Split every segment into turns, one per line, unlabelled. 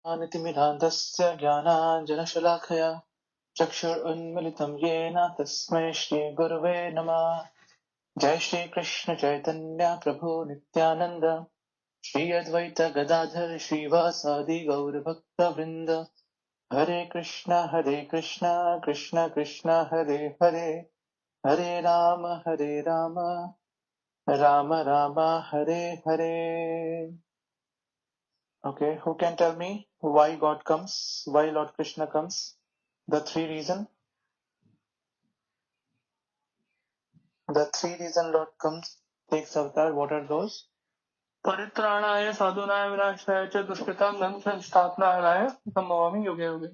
नितिमिरान्तस्य ज्ञानाञ्जनशलाखया चक्षुरुन्मिलितं येन तस्मै श्रीगुरवे नमः। जय श्रीकृष्ण चैतन्य प्रभु नित्यानन्द श्री अद्वैत गदाधर श्रीवासादि गौरभक्तवृन्द। हरे कृष्ण कृष्ण कृष्ण हरे हरे, हरे Ram Ram Ram Hare Hare. Okay, who can tell me why God comes, why Lord Krishna comes? The three reasons Lord comes, takes avatar. What are those? परित्राणाय साधूनाय विनाशाय च दुष्कृतां धर्म संस्थापनाय संभवामि युगे युगे.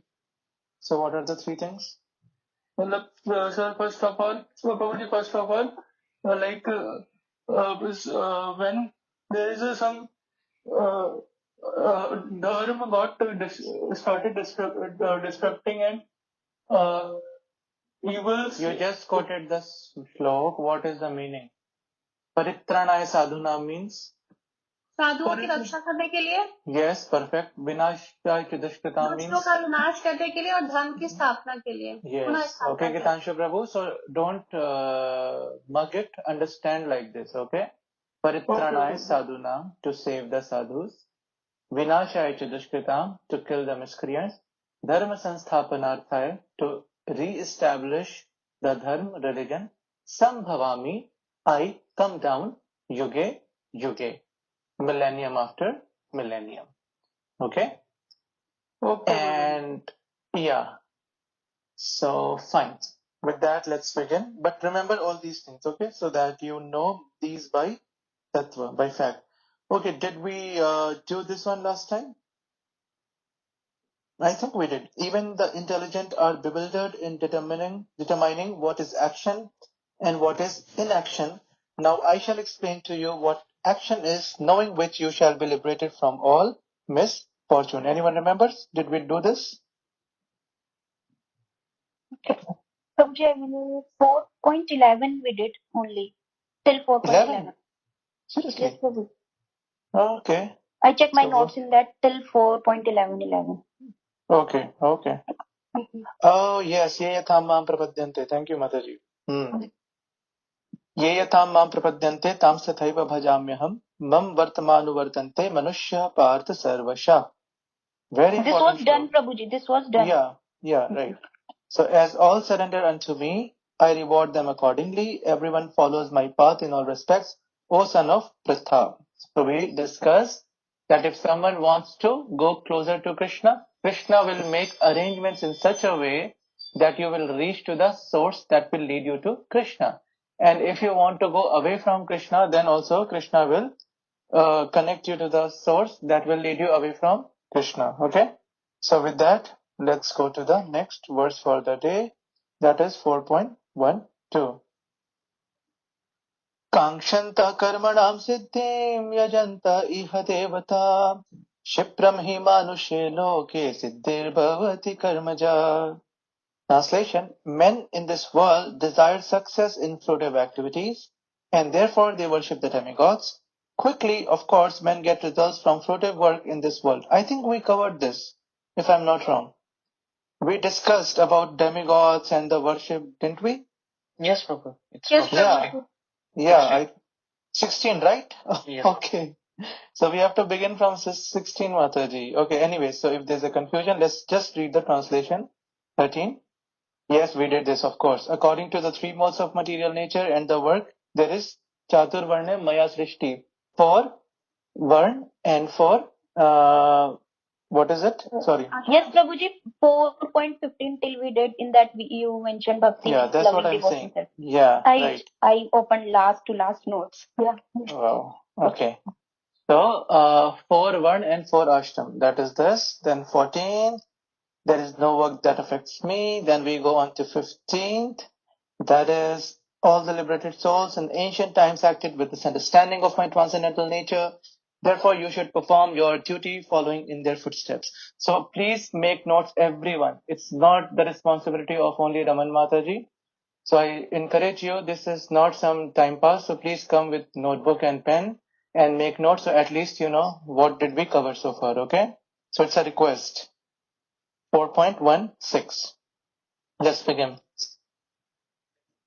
So what are the three things? Sir, first of all, when there is some dharma got started disrupting and evils. You just quoted the slok. What is the meaning? Paritranaya sadhuna means
साधुओं की रक्षा करने के लिए.
yes, perfect. Vinashaya च दुष्कृतां means
दुष्टों का विनाश करने के लिए और धर्म की स्थापना के लिए.
yes. Okay, Gitanshu Prabhu. So don't mug it. Understand like this. Okay. Paritranaya sadhuna, to save the sadhus. Vinashaya च दुष्कृतां, to kill the miscreants. Dharma sansthapanarthaya, to re-establish the dharma religion. Sambhavami, I come down. Yuge yuge, millennium after millennium. Okay. And yeah, so fine. With that, let's begin. But remember all these things, okay, so that you know these by tattva, by fact. Okay, did we do this one last time? I think we did. Even the intelligent are bewildered in determining what is action and what is inaction. Now I shall explain to you what action is, knowing which you shall be liberated from all misfortune. Anyone remembers? Did we do this?
Prabhuji, 4.11 we did only. Till 4.11.
Seriously?
Yes, Prabhu.
Okay.
I checked my notes in that till 4.11.
Okay. Oh, yes. Ye yatham mam prapadyante. Thank you, Mataji. Ye yatham mam prapadyante tam sathaiva bhajamyaham mam vartamanuvartante manushya partha sarvasha. Very
This
important.
was done, Prabhuji. This was done.
Yeah, right. So as all surrender unto me, I reward them accordingly. Everyone follows my path in all respects. O son of Pritha. So we discussed that if someone wants to go closer to Krishna, Krishna will make arrangements in such a way that you will reach to the source that will lead you to Krishna. And if you want to go away from Krishna, then also Krishna will connect you to the source that will lead you away from Krishna. Okay? So with that, let's go to the next verse for the day. That is 4.12. Kankshanta karmanam siddhim yajanta iha devata Shipram hi manushe loke siddhir bhavati karmaja. Translation: men in this world desire success in fruitive activities and therefore they worship the demigods. Quickly, of course, men get results from fruitive work in this world. I think we covered this, if I'm not wrong. We discussed about demigods and the worship, didn't we?
Yes, Prabhu.
Yes, Prabhu.
Yeah, 16, right?
Yes.
Okay. So we have to begin from 16, Mataji. Okay, anyway, so if there's a confusion, let's just read the translation. 13. Yes, we did this, of course. According to the three modes of material nature and the work, there is Chatur Varne Maya Srishti. For Varn and for what is it? Sorry.
Yes, Prabhuji, 4.15 till we did in that you mentioned Bhakti.
Yeah, that's what I'm saying. Yeah, right.
I opened last to last notes. Yeah.
Wow. Okay. So, 4 1 and 4 Ashtam. That is this. Then 14. There is no work that affects me. Then we go on to 15th. That is all the liberated souls in ancient times acted with this understanding of my transcendental nature. Therefore, you should perform your duty following in their footsteps. So please make notes, everyone. It's not the responsibility of only Raman Mataji. So I encourage you, this is not some time pass. So please come with notebook and pen and make notes. So at least you know what did we cover so far. Okay. So it's a request. 4.16. Let's begin.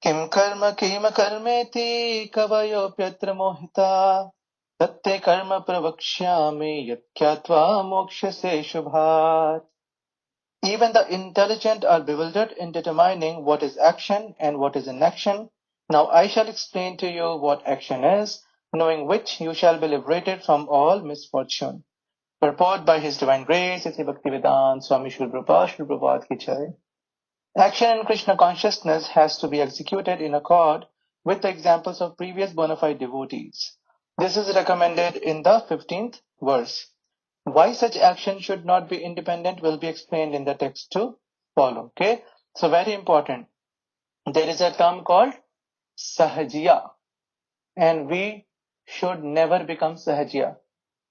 Kim karma kima karmeti kavayopyatra mohita tatte karma pravakshyami yat kyatva mokshase shubhat. Even the intelligent are bewildered in determining what is action and what is inaction. Now I shall explain to you what action is, knowing which you shall be liberated from all misfortune. Purport by His Divine Grace, Iti Bhaktivedanta Swami Srila Prabhupada Ki Jai. Action in Krishna consciousness has to be executed in accord with the examples of previous bona fide devotees. This is recommended in the 15th verse. Why such action should not be independent will be explained in the text to follow. Okay, so very important. There is a term called Sahajiya, and we should never become Sahajiya.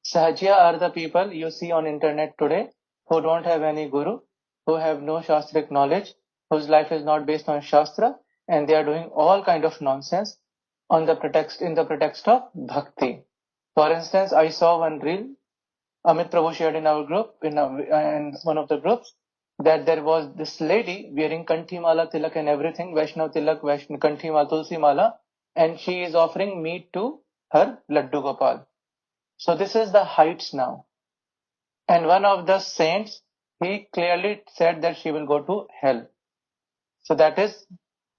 Sahajiya are the people you see on internet today who don't have any guru, who have no shastric knowledge, whose life is not based on Shastra, and they are doing all kind of nonsense in the pretext of bhakti. For instance, I saw one reel Amit Prabhu shared in our group, in one of the groups, that there was this lady wearing Kanthi Mala, Tilak and everything, Vaishnav Tilak, Vaishnav Kanthi Mala, Tulsi Mala, and she is offering meat to her Laddu Gopal. So this is the heights now. And one of the saints, he clearly said that she will go to hell. So that is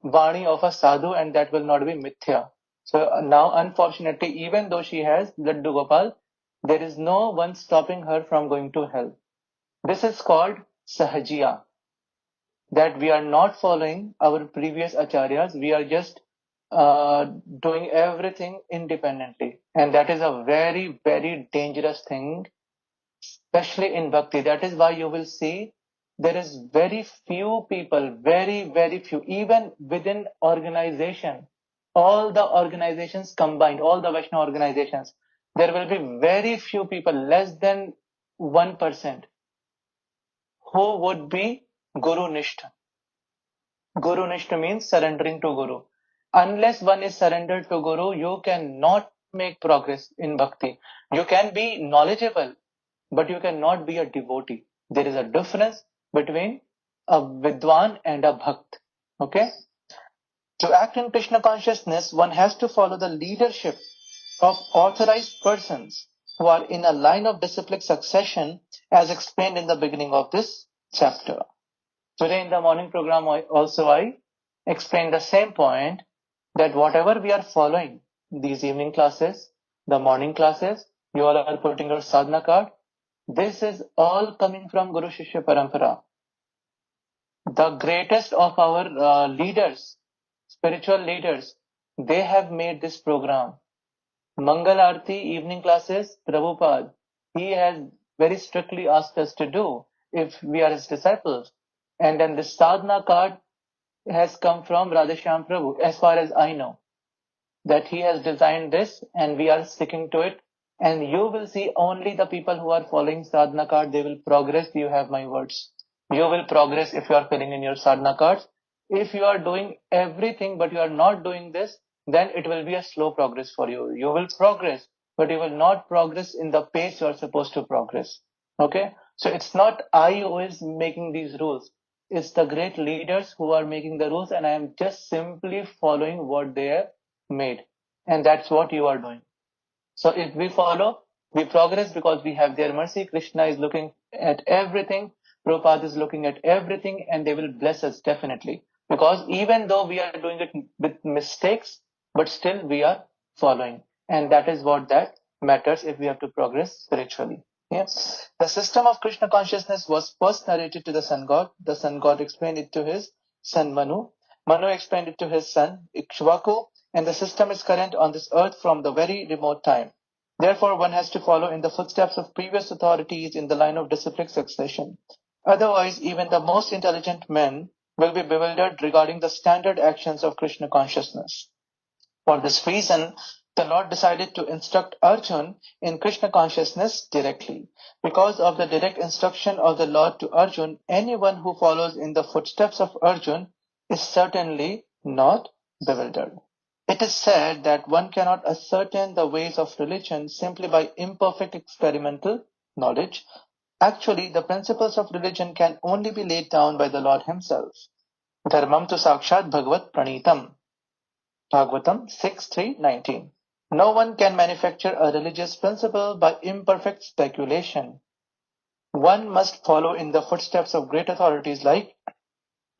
Vani of a sadhu, and that will not be mithya. So now, unfortunately, even though she has Laddu Gopal, there is no one stopping her from going to hell. This is called Sahajiya. That we are not following our previous acharyas, we are just doing everything independently. And that is a very, very dangerous thing, especially in bhakti. That is why you will see there is very few people, very, very few, even within organization, all the organizations combined, all the Vaishnava organizations, there will be very few people, less than 1%, who would be Guru Nishtha. Guru Nishtha means surrendering to Guru. Unless one is surrendered to Guru, you cannot make progress in bhakti. You can be knowledgeable, but you cannot be a devotee. There is a difference between a Vidwan and a Bhakt. Okay? To act in Krishna consciousness, one has to follow the leadership of authorized persons who are in a line of disciplic succession as explained in the beginning of this chapter. Today in the morning program I explained the same point, that whatever we are following, these evening classes, the morning classes, you all are putting your sadhana card, this is all coming from Guru Shishya Parampara. The greatest of our leaders, spiritual leaders, they have made this program. Mangal Arti evening classes, Prabhupada, he has very strictly asked us to do if we are his disciples. And then the sadhana card has come from Radheshyam Prabhu, as far as I know, that he has designed this and we are sticking to it. And you will see only the people who are following sadhana card, they will progress. You have my words. You will progress if you are filling in your sadhana cards. If you are doing everything but you are not doing this, then it will be a slow progress for you. You will progress, but you will not progress in the pace you are supposed to progress. Okay? So it's not I who is making these rules. It's the great leaders who are making the rules, and I am just simply following what they have made. And that's what you are doing. So if we follow, we progress because we have their mercy. Krishna is looking at everything. Prabhupada is looking at everything, and they will bless us definitely. Because even though we are doing it with mistakes, but still we are following. And that is what that matters if we have to progress spiritually. Yes. The system of Krishna consciousness was first narrated to the sun god. The sun god explained it to his son Manu. Manu explained it to his son Ikshvaku, and the system is current on this earth from the very remote time. Therefore, one has to follow in the footsteps of previous authorities in the line of disciplic succession. Otherwise, even the most intelligent men will be bewildered regarding the standard actions of Krishna consciousness. For this reason, the Lord decided to instruct Arjun in Krishna consciousness directly. Because of the direct instruction of the Lord to Arjun, anyone who follows in the footsteps of Arjun is certainly not bewildered. It is said that one cannot ascertain the ways of religion simply by imperfect experimental knowledge. Actually, the principles of religion can only be laid down by the Lord Himself. Dharmam tu sakshat bhagavat pranitam. Bhagavatam 6:3-19. No one can manufacture a religious principle by imperfect speculation. One must follow in the footsteps of great authorities like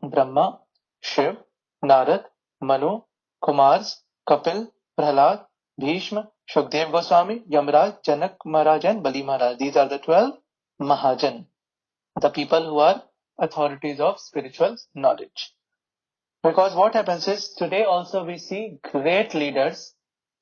Brahma, Shiv, Narad, Manu, Kumars, Kapil, Prahlad, Bhishma, Shukdev Goswami, Yamraj, Janak Maharaj and Bali Maharaj. These are the 12 Mahajan, the people who are authorities of spiritual knowledge. Because what happens is, today also we see great leaders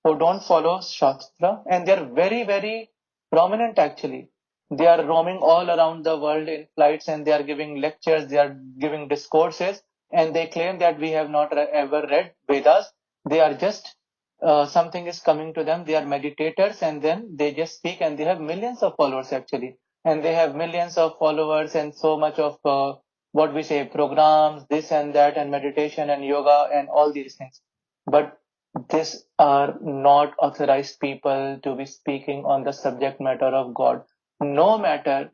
who don't follow Shastra, and they are very, very prominent actually. They are roaming all around the world in flights, and they are giving lectures, they are giving discourses, and they claim that we have not ever read Vedas. They are just, something is coming to them, they are meditators, and then they just speak, and they have millions of followers actually. And they have millions of followers and so much of what we say, programs, this and that, and meditation and yoga and all these things. But these are not authorized people to be speaking on the subject matter of God. No matter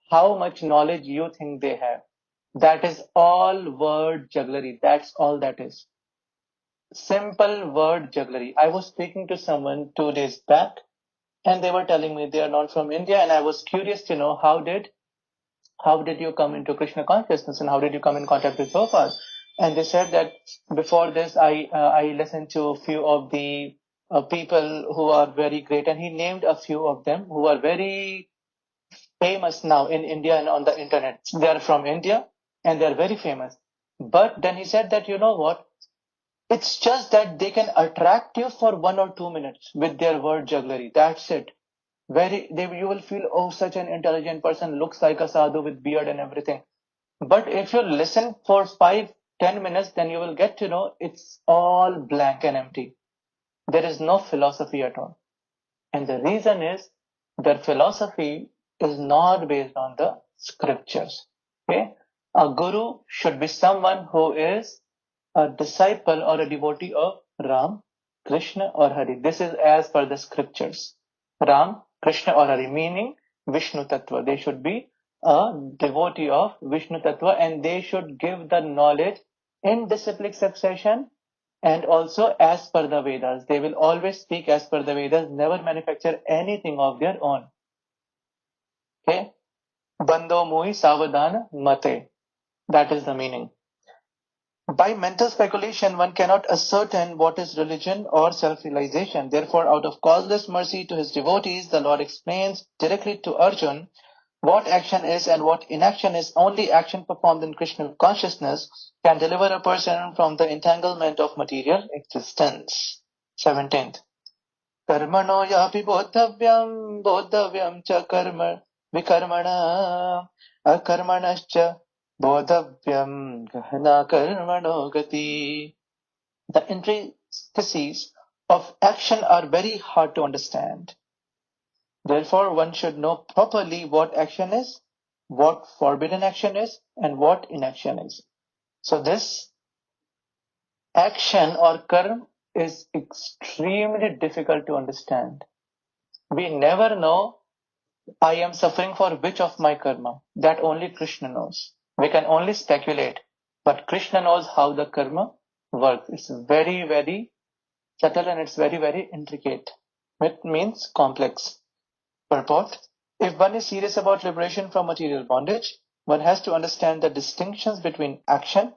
how much knowledge you think they have, that is all word jugglery. That's all that is. Simple word jugglery. I was speaking to someone 2 days back, and they were telling me they are not from India, and I was curious to know how did you come into Krishna consciousness, and how did you come in contact with Prabhupada? And they said that before this, I listened to a few of the people who are very great, and he named a few of them who are very famous now in India and on the internet. They are from India and they are very famous. But then he said that, you know what? It's just that they can attract you for 1 or 2 minutes with their word jugglery. That's it. You will feel, oh, such an intelligent person, looks like a sadhu with beard and everything. But if you listen for 5-10 minutes, then you will get to know it's all blank and empty. There is no philosophy at all. And the reason is their philosophy is not based on the scriptures. Okay? A guru should be someone who is a disciple or a devotee of Ram, Krishna or Hari. This is as per the scriptures. Ram, Krishna or Hari, meaning Vishnu Tattva. They should be a devotee of Vishnu Tattva, and they should give the knowledge in disciplic succession and also as per the Vedas. They will always speak as per the Vedas, never manufacture anything of their own. Okay? Bando mui savadana mate. That is the meaning. By mental speculation, one cannot ascertain what is religion or self-realization. Therefore, out of causeless mercy to his devotees, the Lord explains directly to Arjun what action is and what inaction is. Only action performed in Krishna consciousness can deliver a person from the entanglement of material existence. 17th. Karmano yapi bodhavyam cha karma vikarmana akarmanascha bodhavyam gahana karmano gati. The intricacies of action are very hard to understand. Therefore, one should know properly what action is, what forbidden action is, and what inaction is. So this action or karma is extremely difficult to understand. We never know I am suffering for which of my karma. That only Krishna knows. We can only speculate, but Krishna knows how the karma works. It's very, very subtle and it's very, very intricate. It means complex. Purport: if one is serious about liberation from material bondage, one has to understand the distinctions between action,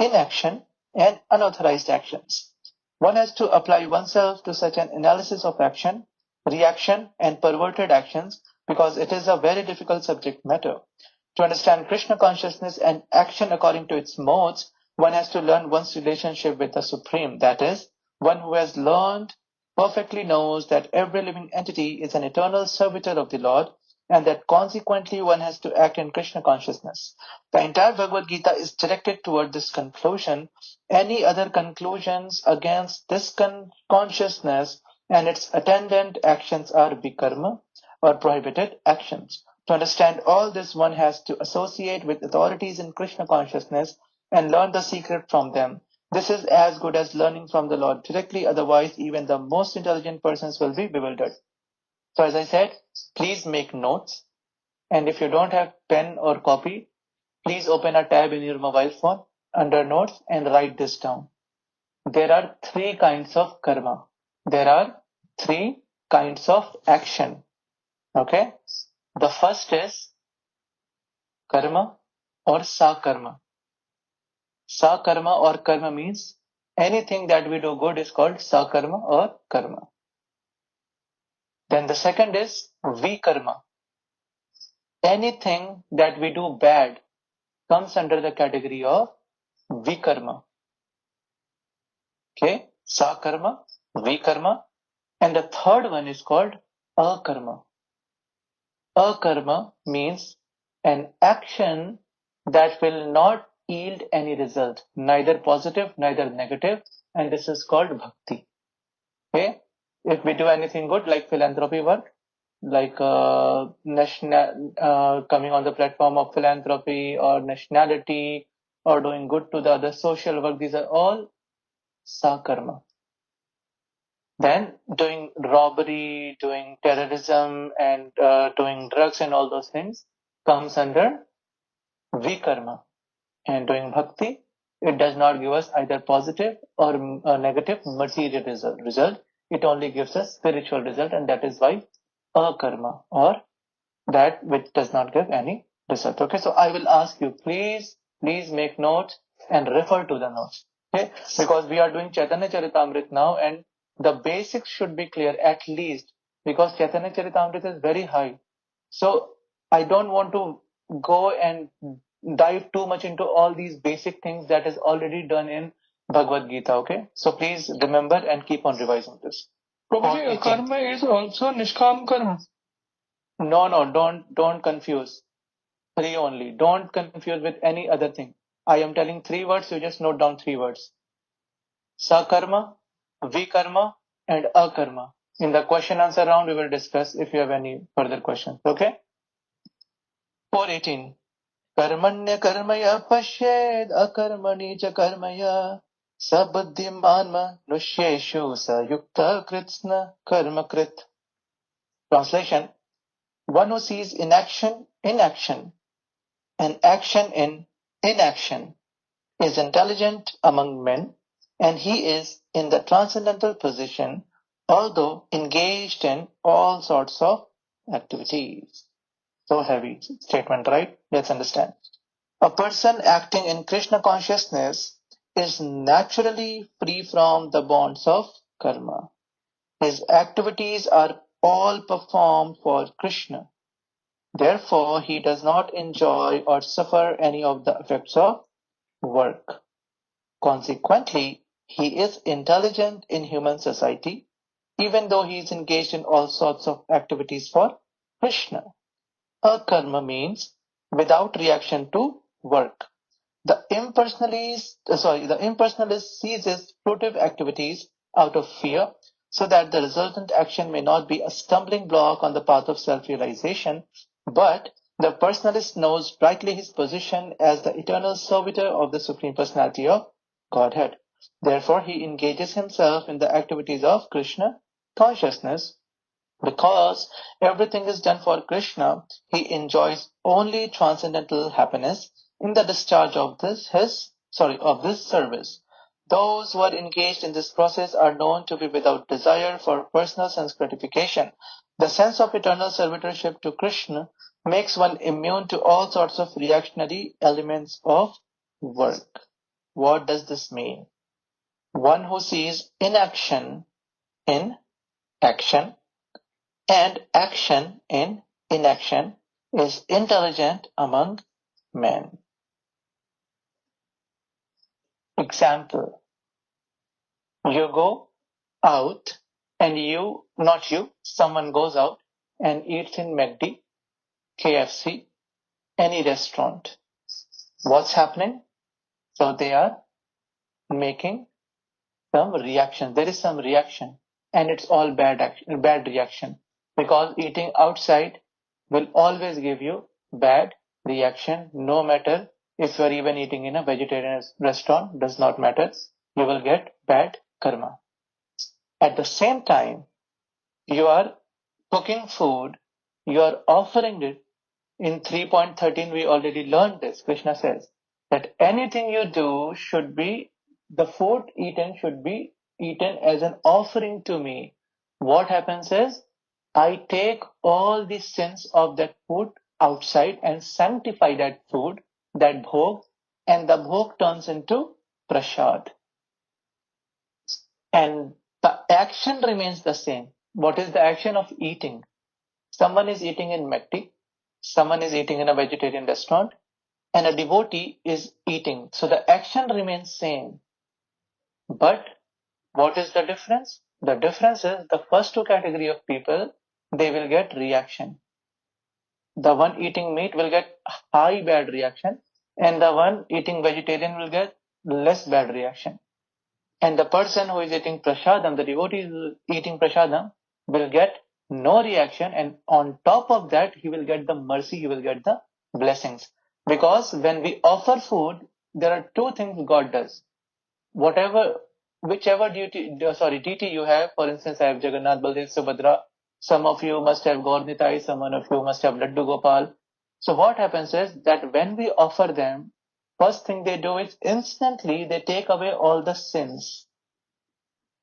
inaction, and unauthorized actions. One has to apply oneself to such an analysis of action, reaction, and perverted actions because it is a very difficult subject matter. To understand Krishna consciousness and action according to its modes, one has to learn one's relationship with the Supreme. That is, one who has learned perfectly knows that every living entity is an eternal servitor of the Lord, and that consequently one has to act in Krishna consciousness. The entire Bhagavad-gītā is directed toward this conclusion. Any other conclusions against this consciousness and its attendant actions are vikarma, or prohibited actions. To understand all this, one has to associate with authorities in Krishna consciousness and learn the secret from them. This is as good as learning from the Lord directly, otherwise even the most intelligent persons will be bewildered. So as I said, please make notes. And if you don't have pen or copy, please open a tab in your mobile phone under notes and write this down. There are three kinds of karma. There are three kinds of action. Okay. The first is karma or sakarma. Sakarma or karma means anything that we do good is called sakarma or karma. Then the second is vikarma. Anything that we do bad comes under the category of vikarma. Okay, sakarma, vikarma, and the third one is called akarma. Akarma means an action that will not yield any result, neither positive, neither negative, and this is called bhakti. Okay, if we do anything good like philanthropy work, like coming on the platform of philanthropy or nationality or doing good to the other social work, these are all sakarma. Then doing robbery, doing terrorism, and doing drugs and all those things comes under vikarma. And doing bhakti, it does not give us either positive or negative material result. It only gives us spiritual result, and that is why akarma, or that which does not give any result. Okay, so I will ask you, please make notes and refer to the notes. Okay, because we are doing Chaitanya Charitamrita now, and the basics should be clear at least, because Chaitanya Charitamrita is very high. So I don't want to go and dive too much into all these basic things that is already done in Bhagavad-gītā. Okay, so please remember and keep on revising this.
Prabhuji, karma is also nishkam karma.
No, don't confuse. Three only. Don't confuse with any other thing. I am telling three words, you just note down three words. Sakarma, vikarma, and akarma. In the question answer round, we will discuss if you have any further questions. Okay? 418. Karmanya karmaya pashed akarmani cha karmaya sabuddhiman manusyeshu sayukta kritsna karmakrit. Translation. One who sees inaction in action and action in inaction is intelligent among men, and he is in the transcendental position, although engaged in all sorts of activities. So heavy statement, right? Let's understand. A person acting in Krishna consciousness is naturally free from the bonds of karma. His activities are all performed for Krishna. Therefore, he does not enjoy or suffer any of the effects of work. Consequently, he is intelligent in human society, even though he is engaged in all sorts of activities for Krishna. Akarma means without reaction to work. The impersonalist ceases fruitive activities out of fear, so that the resultant action may not be a stumbling block on the path of self-realization, but the personalist knows rightly his position as the eternal servitor of the Supreme Personality of Godhead. Therefore, he engages himself in the activities of Krishna consciousness. Because everything is done for Krishna, he enjoys only transcendental happiness in the discharge of this service. Those who are engaged in this process are known to be without desire for personal sense gratification. The sense of eternal servitorship to Krishna makes one immune to all sorts of reactionary elements of work. What does this mean? One who sees inaction in action and action in inaction is intelligent among men. Example. You go out and someone goes out and eats in McD, KFC, any restaurant. What's happening? So they are making some reaction. There is some reaction, and it's all bad reaction, because eating outside will always give you bad reaction, no matter if you are even eating in a vegetarian restaurant, does not matter. You will get bad karma. At the same time, you are cooking food, you are offering it in 3.13 we already learned this. Krishna says that anything you do should be, the food eaten should be eaten as an offering to me. What happens is, I take all the sins of that food outside and sanctify that food, that bhog, and the bhog turns into prasad. And the action remains the same. What is the action of eating? Someone is eating in McD, someone is eating in a vegetarian restaurant, and a devotee is eating. So the action remains same. But what is the difference? The difference is the first two category of people, they will get reaction. The one eating meat will get high bad reaction, and the one eating vegetarian will get less bad reaction. And the person who is eating prasadam, the devotee who is eating prasadam, will get no reaction, and on top of that, he will get the mercy, he will get the blessings. Because when we offer food, there are two things God does. Whichever deity you have, for instance, I have Jagannath, Baldev, Subhadra, some of you must have Gaur Nitai, some of you must have Laddu Gopal. So what happens is that when we offer them, first thing they do is instantly they take away all the sins.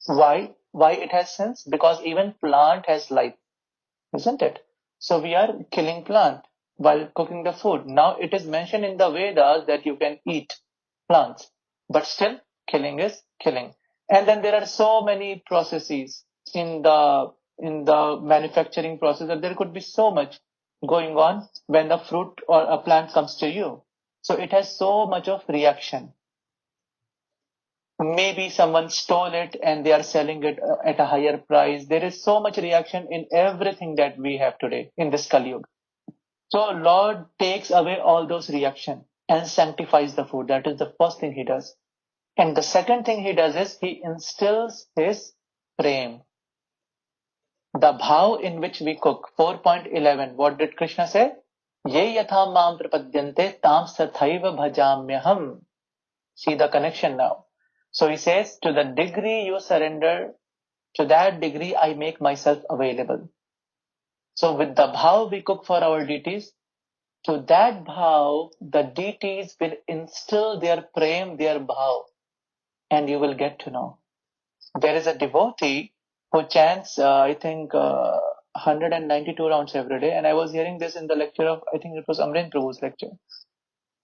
Why? Why it has sins? Because even plant has life, isn't it? So we are killing plant while cooking the food. Now it is mentioned in the Vedas that you can eat plants, but still killing is killing. And then there are so many processes in the manufacturing process that there could be so much going on when the fruit or a plant comes to you. So it has so much of reaction. Maybe someone stole it and they are selling it at a higher price. There is so much reaction in everything that we have today in this Kali Yuga. So Lord takes away all those reaction and sanctifies the food. That is the first thing he does. And the second thing he does is he instills his prem. The bhav in which we cook. 4.11. What did Krishna say? Ye yatha mam prapadyante tam sathaiva bhajamyaham. See the connection now. So he says, to the degree you surrender, to that degree I make myself available. So with the bhav we cook for our deities, to that bhav, the deities will instill their prem, their bhav, and you will get to know. There is a devotee who chants, 192 rounds every day, and I was hearing this in the lecture of, I think it was Amrin Prabhu's lecture.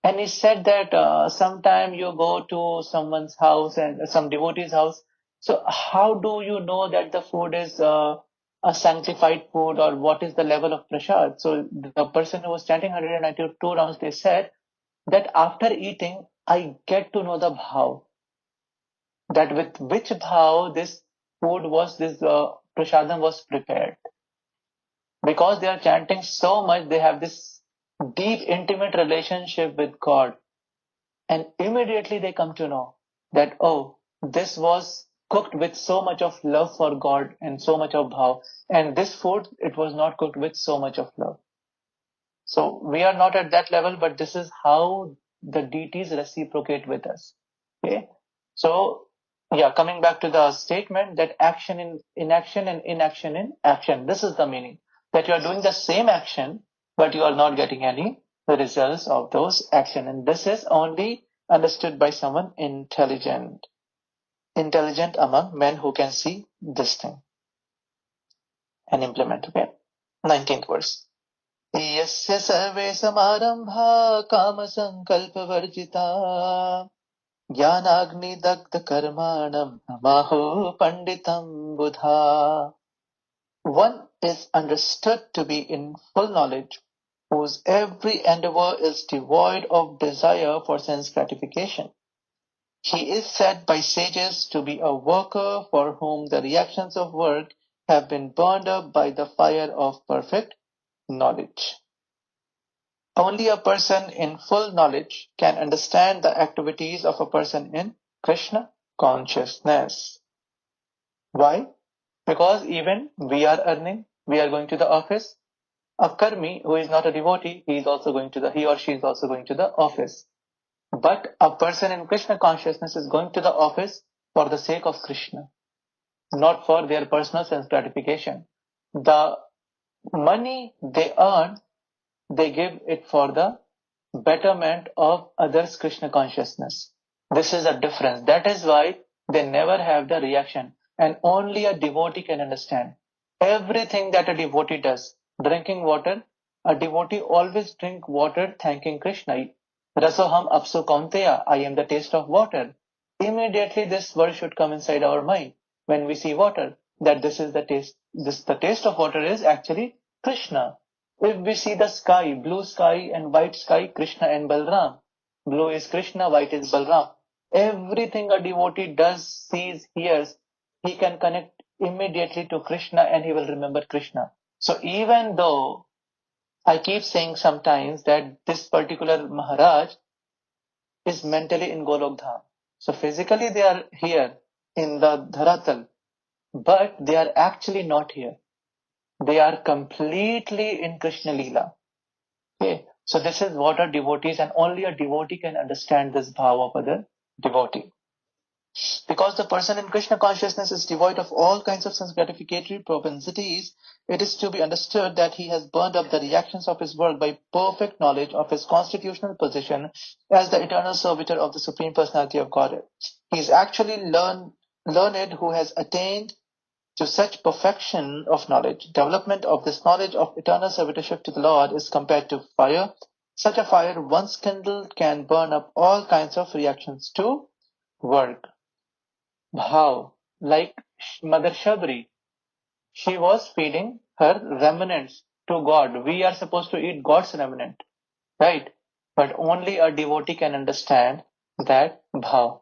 And he said that sometime you go to someone's house and some devotee's house. So how do you know that the food is a sanctified food, or what is the level of prasad? So the person who was chanting 192 rounds, they said that after eating, I get to know the bhav. That with which bhav this food was, this prasadam was prepared. Because they are chanting so much, they have this deep, intimate relationship with God. And immediately they come to know that, oh, this was cooked with so much of love for God and so much of bhav. And this food, it was not cooked with so much of love. So we are not at that level, but this is how the deities reciprocate with us. Okay. So yeah, coming back to the statement that action in inaction and inaction in action. This is the meaning, that you are doing the same action, but you are not getting any results of those action. And this is only understood by someone intelligent. Intelligent among men who can see this thing and implement. Okay. 19th verse. यस्य सर्वे समारंभा काम संकल्प वर्जिता ज्ञानाग्निदग्ध कर्माणं नमाहो पंडितं बुधा. One is understood to be in full knowledge, whose every endeavor is devoid of desire for sense gratification. He is said by sages to be a worker for whom the reactions of work have been burned up by the fire of perfect knowledge. Only a person in full knowledge can understand the activities of a person in Krishna consciousness. Why? Because even we are earning, we are going to the office. A karmi who is not a devotee, he or she is also going to the office. But a person in Krishna consciousness is going to the office for the sake of Krishna, not for their personal sense gratification. The money they earn, they give it for the betterment of others' Krishna consciousness. This is a difference. That is why they never have the reaction, and only a devotee can understand. Everything that a devotee does, drinking water, a devotee always drink water thanking Krishna. Rasoham apsu kaunteya, I am the taste of water. Immediately this word should come inside our mind when we see water, that this is the taste. The taste of water is actually Krishna. If we see the sky, blue sky and white sky, Krishna and Balram. Blue is Krishna, white is Balram. Everything a devotee does, sees, hears, he can connect immediately to Krishna and he will remember Krishna. So even though I keep saying sometimes that this particular Maharaj is mentally in Golok Dham. So physically they are here in the Dharatal, but they are actually not here. They are completely in Krishna Leela. Okay. So this is what are devotees, and only a devotee can understand this bhava of other devotee. Because the person in Krishna consciousness is devoid of all kinds of sense gratificatory propensities, it is to be understood that he has burned up the reactions of his world by perfect knowledge of his constitutional position as the eternal servitor of the Supreme Personality of Godhead. He is actually learned who has attained to such perfection of knowledge. Development of this knowledge of eternal servitorship to the Lord is compared to fire. Such a fire, once kindled, can burn up all kinds of reactions to work. Bhav, like Mother Shabri, she was feeding her remnants to God. We are supposed to eat God's remnant, right? But only a devotee can understand that bhav.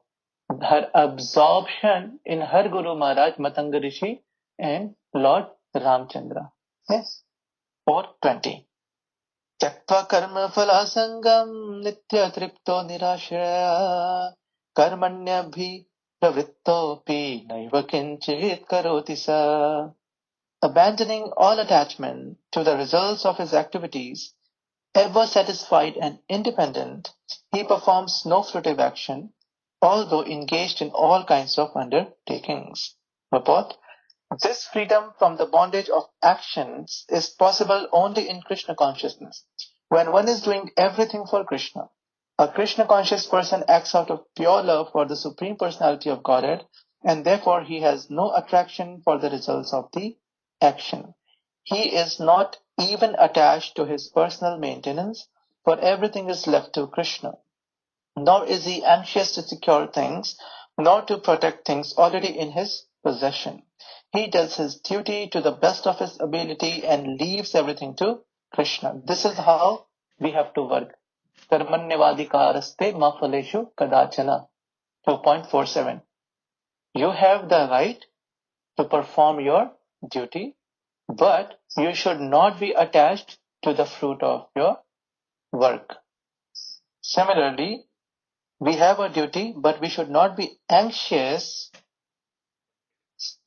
Her absorption in her Guru Maharaj, Matanga Rishi, and Lord Ramchandra. Yes. 420. Tyaktva karma phalasangam nitya tripto nirashaya karmanyabhi pravrittopi naiva kinchit karoti sa. Abandoning all attachment to the results of his activities, ever satisfied and independent, he performs no fruitive action, although engaged in all kinds of undertakings. Purport. This freedom from the bondage of actions is possible only in Krishna consciousness. When one is doing everything for Krishna, a Krishna conscious person acts out of pure love for the Supreme Personality of Godhead, and therefore he has no attraction for the results of the action. He is not even attached to his personal maintenance, for everything is left to Krishna. Nor is he anxious to secure things, nor to protect things already in his possession. He does his duty to the best of his ability and leaves everything to Krishna. This is how we have to work. Karmanyavadikaraste ma phaleshu kadachana. 2.47. You have the right to perform your duty, but you should not be attached to the fruit of your work. Similarly, we have a duty, but we should not be anxious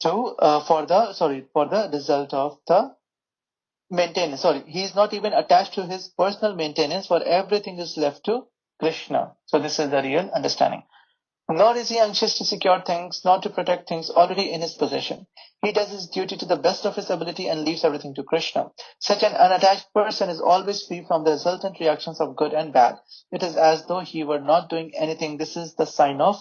for the result of the maintenance. He is not even attached to his personal maintenance, for everything is left to Krishna. So this is the real understanding. Nor is he anxious to secure things, nor to protect things already in his possession. He does his duty to the best of his ability and leaves everything to Krishna. Such an unattached person is always free from the resultant reactions of good and bad. It is as though he were not doing anything. This is the sign of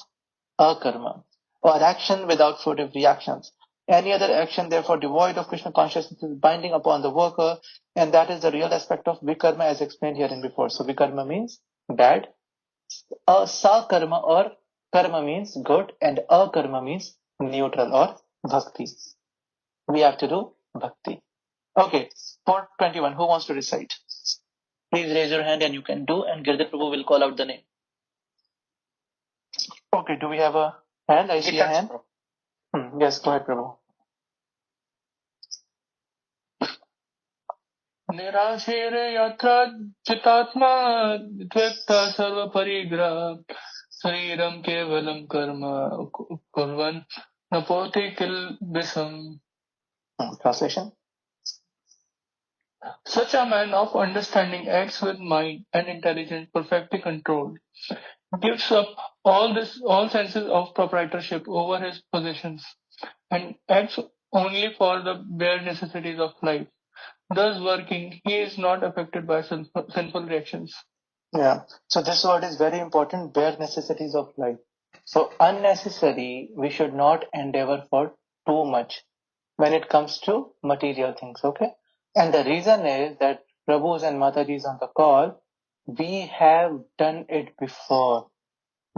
akarma, or action without fruitive reactions. Any other action, therefore, devoid of Krishna consciousness is binding upon the worker, and that is the real aspect of vikarma as explained herein before. So vikarma means bad. Sakarma or karma means good, and akarma means neutral or bhakti. We have to do bhakti. Okay, 421. Who wants to recite? Please raise your hand and you can do, and Girdhar Prabhu will call out the name. Okay, do we have a hand? I see a hand. Yes, go ahead, Prabhu.
निराशीर यात्रा चितात्मा द्वेक्ता सर्व परिग्रह शरीरम केवलम कर्म कुर्वन् न पोति किल विषम.
Translation.
Such a man of understanding acts with mind and intelligence perfectly controlled, gives up all senses of proprietorship over his possessions, and acts only for the bare necessities of life. Thus working, he is not affected by sinful reactions.
Yeah. So this word is very important, bare necessities of life. So unnecessary, we should not endeavor for too much when it comes to material things, okay? And the reason is that Prabhus and Matajis on the call, we have done it before.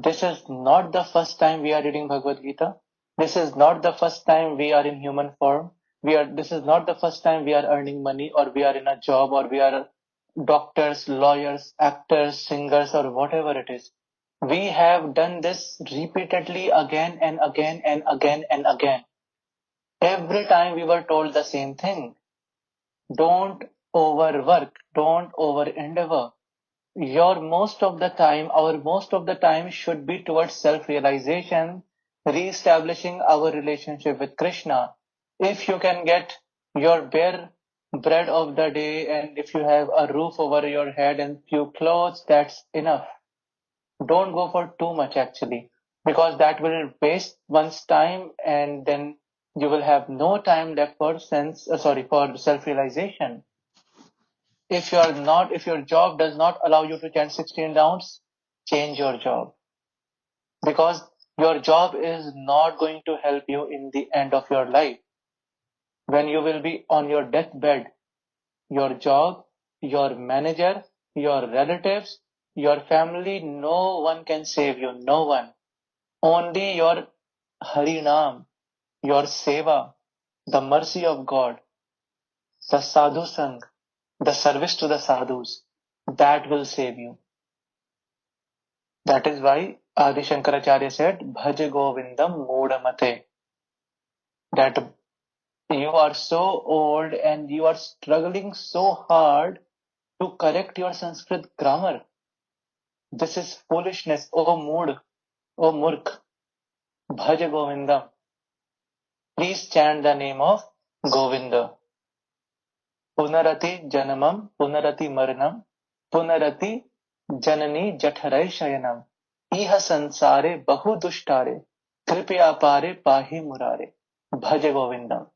This is not the first time we are reading Bhagavad-gītā. This is not the first time we are in human form. This is not the first time we are earning money, or we are in a job, or we are doctors, lawyers, actors, singers, or whatever it is. We have done this repeatedly again and again and again and again. Every time we were told the same thing. Don't overwork, don't over endeavor. Our most of the time should be towards self-realization, re-establishing our relationship with Krishna. If you can get your bare bread of the day, and if you have a roof over your head and few clothes, that's enough. Don't go for too much actually, because that will waste one's time, and then you will have no time left for for self-realization. If your job does not allow you to chant 16 rounds, change your job. Because your job is not going to help you in the end of your life. When you will be on your deathbed, your job, your manager, your relatives, your family, no one can save you. No one. Only your Harinam, your Seva, the mercy of God, the Sadhu Sang, the service to the sadhus, that will save you. That is why Adi Shankaracharya said, Bhaj Govindam Mudamate. That you are so old and you are struggling so hard to correct your Sanskrit grammar. This is foolishness, O Mood, O Murk. Bhaj Govindam. Please chant the name of Govinda. Punarati Janamam, Punarati Maranam, Punarati Janani Jatharai Shayanam. Iha sansare bahu dushtare, kripya pare pahi murare. Bhaja Govindam.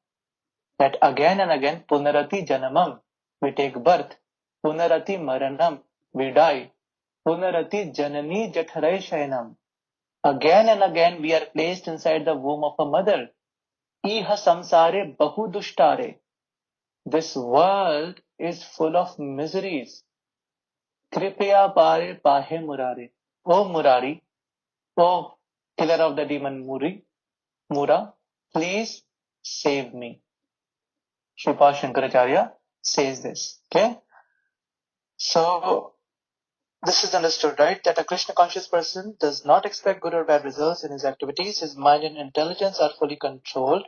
That again and again, Punarati Janamam, we take birth. Punarati Maranam, we die. Punarati Janani Jatharai Shayanam. Again and again, we are placed inside the womb of a mother. Iha samsare bahu dushtare. This world is full of miseries. Kripya pare pahe murare. O Murari, O killer of the demon Mura, please save me. Sripad Shankaracharya says this. Okay? So, this is understood, right? That a Krishna conscious person does not expect good or bad results in his activities. His mind and intelligence are fully controlled.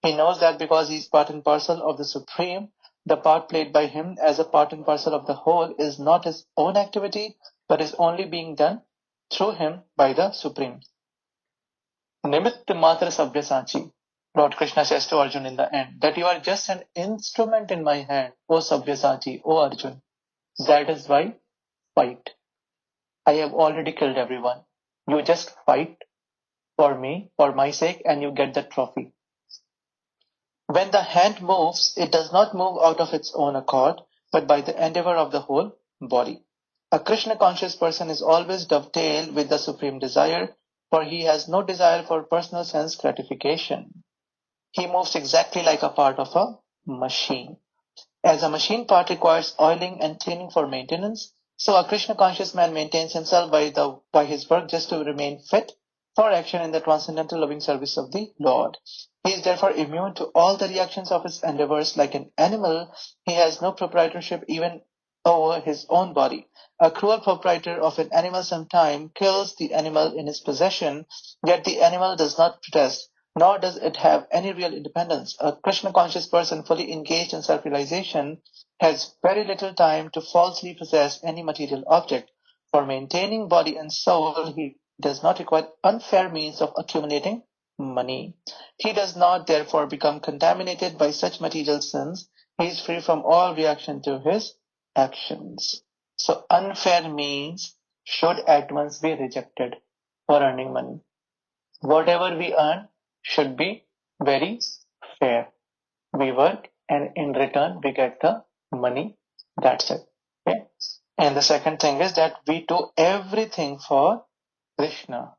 He knows that because he is part and parcel of the Supreme, the part played by him as a part and parcel of the whole is not his own activity, but is only being done through him by the Supreme. Nimitta matra sabyasachi. Lord Krishna says to Arjun in the end, that you are just an instrument in my hand, O Sabyasachi, O Arjun. That is why fight. I have already killed everyone. You just fight for me, for my sake, and you get the trophy. When the hand moves, it does not move out of its own accord, but by the endeavor of the whole body. A Krishna conscious person is always dovetailed with the supreme desire, for he has no desire for personal sense gratification. He moves exactly like a part of a machine. As a machine part requires oiling and cleaning for maintenance, so a Krishna conscious man maintains himself by his work just to remain fit for action in the transcendental loving service of the Lord. He is therefore immune to all the reactions of his endeavors. Like an animal, he has no proprietorship even over his own body. A cruel proprietor of an animal sometime kills the animal in his possession, yet the animal does not protest, nor does it have any real independence. A Krishna conscious person fully engaged in self-realization has very little time to falsely possess any material object. For maintaining body and soul, he does not require unfair means of accumulating money. He does not therefore become contaminated by such material sins. He is free from all reaction to his actions. So unfair means should at once be rejected for earning money. Whatever we earn should be very fair. We work and in return we get the money. That's it. Okay. And the second thing is that we do everything for Krishna.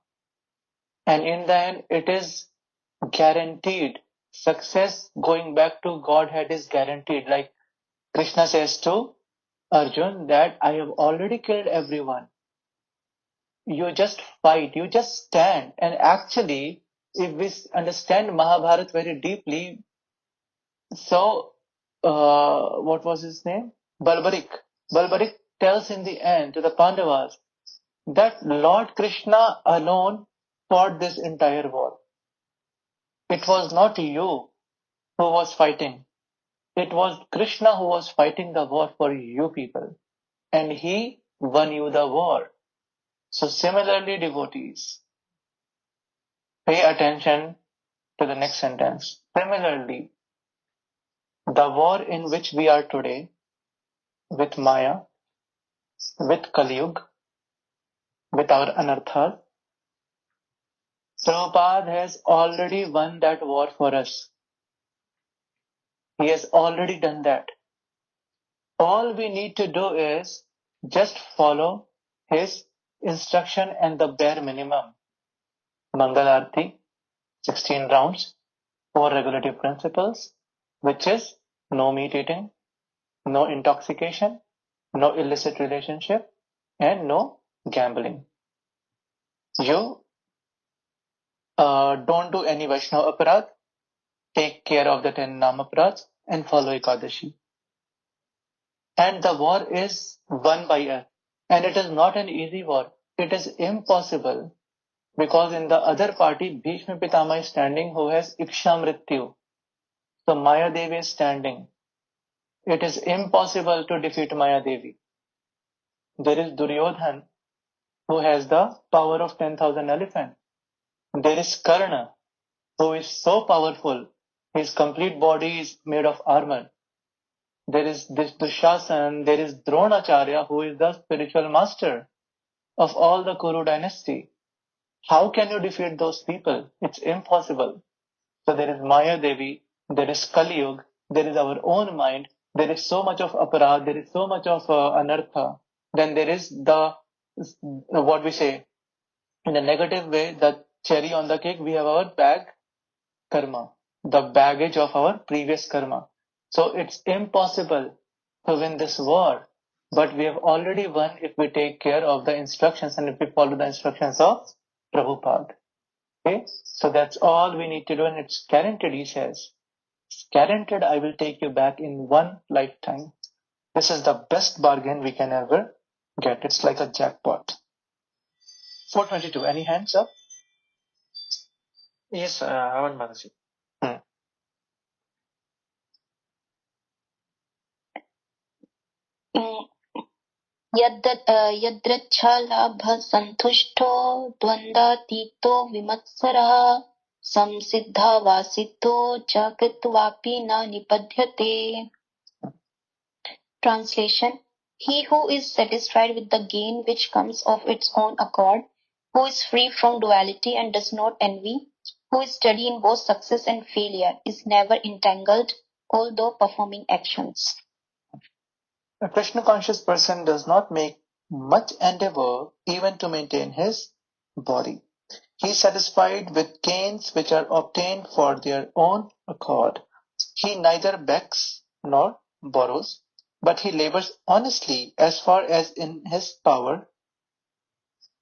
And in the end, it is guaranteed. Success going back to Godhead is guaranteed. Like Krishna says to Arjun that I have already killed everyone. You just fight, you just stand. And actually, if we understand Mahabharata very deeply, so what was his name? Balbarik. Balbarik tells in the end to the Pandavas that Lord Krishna alone fought this entire war. It was not you who was fighting. It was Krishna who was fighting the war for you people. And he won you the war. So similarly, devotees, pay attention to the next sentence. Similarly, the war in which we are today with Maya, with Kali Yuga, with our anarthas, Prabhupada has already won that war for us. He has already done that. All we need to do is just follow his instruction and the bare minimum. Mangal Arti, 16 rounds, 4 regulative principles, which is no meat eating, no intoxication, no illicit relationship, and no gambling. You don't do any Vaishnava aparadh, take care of the 10 Nam aparadhs, and follow Ekadashi. And the war is won by us. And it is not an easy war. It is impossible. Because in the other party, Bhishma Pitama is standing who has Iksha Mrityu. So Maya Devi is standing. It is impossible to defeat Maya Devi. There is Duryodhan who has the power of 10,000 elephants. There is Karna who is so powerful. His complete body is made of armor. There is this Dushasan, there is Dronacharya who is the spiritual master of all the Kuru dynasty. How can you defeat those people? It's impossible. So there is Maya Devi, there is Kali Yuga, there is our own mind, there is so much of aparadh, there is so much of anartha. Then there is the, what we say, in a negative way, the cherry on the cake, we have our bag karma, the baggage of our previous karma. So it's impossible to win this war, but we have already won if we take care of the instructions and if we follow the instructions of Prabhupada. Okay, so that's all we need to do, and it's guaranteed, he says. It's guaranteed I will take you back in one lifetime. This is the best bargain we can ever get. It's like a jackpot. 422. Any hands up?
Yes, Avan Mataji.
यद्रच्छालाभसन्तुष्टो द्वन्द्वातीतो विमत्सरः संसिद्धावासितो च कृत्वापि न निबध्यते. Translation: He who is satisfied with the gain which comes of its own accord, who is free from duality and does not envy, who is steady in both success and failure, is never entangled, although performing actions.
A Krishna conscious person does not make much endeavor even to maintain his body. He is satisfied with gains which are obtained for their own accord. He neither begs nor borrows, but he labors honestly as far as in his power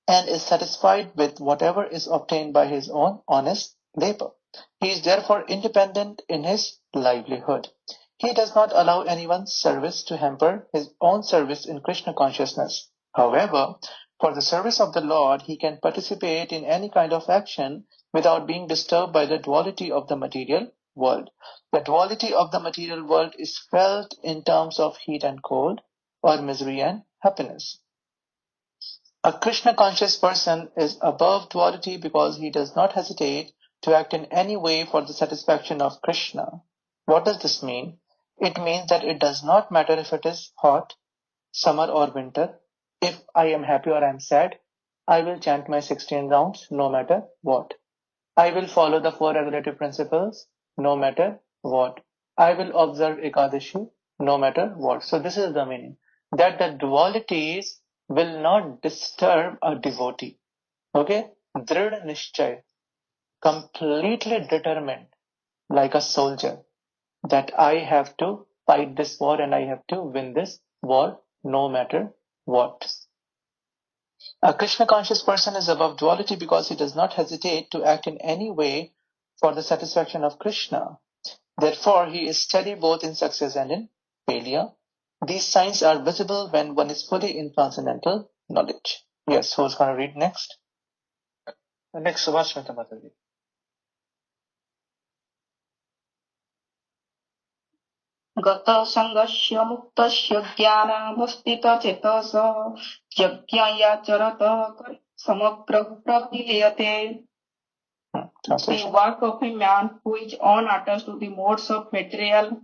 and is satisfied with whatever is obtained by his own honest labor. He is therefore independent in his livelihood. He does not allow anyone's service to hamper his own service in Krishna consciousness. However, for the service of the Lord, he can participate in any kind of action without being disturbed by the duality of the material world. The duality of the material world is felt in terms of heat and cold, or misery and happiness. A Krishna conscious person is above duality because he does not hesitate to act in any way for the satisfaction of Krishna. What does this mean? It means that it does not matter if it is hot, summer or winter. If I am happy or I am sad, I will chant my 16 rounds no matter what. I will follow the 4 regulative principles no matter what. I will observe Ekadashi no matter what. So this is the meaning, that the dualities will not disturb a devotee. Okay? Drid Nishchay, completely determined, like a soldier, that I have to fight this war and I have to win this war no matter what. A Krishna conscious person is above duality because he does not hesitate to act in any way for the satisfaction of Krishna. Therefore, he is steady both in success and in failure. These signs are visible when one is fully in transcendental knowledge. Yes, who's going to read next? Next, Subhashmita Mataji.
गतसङ्गस्य मुक्तस्य ज्ञानावस्थितचेतस यज्ञयाचरत समग्रः प्रकीयते. The work of a man who is unattached to the modes of material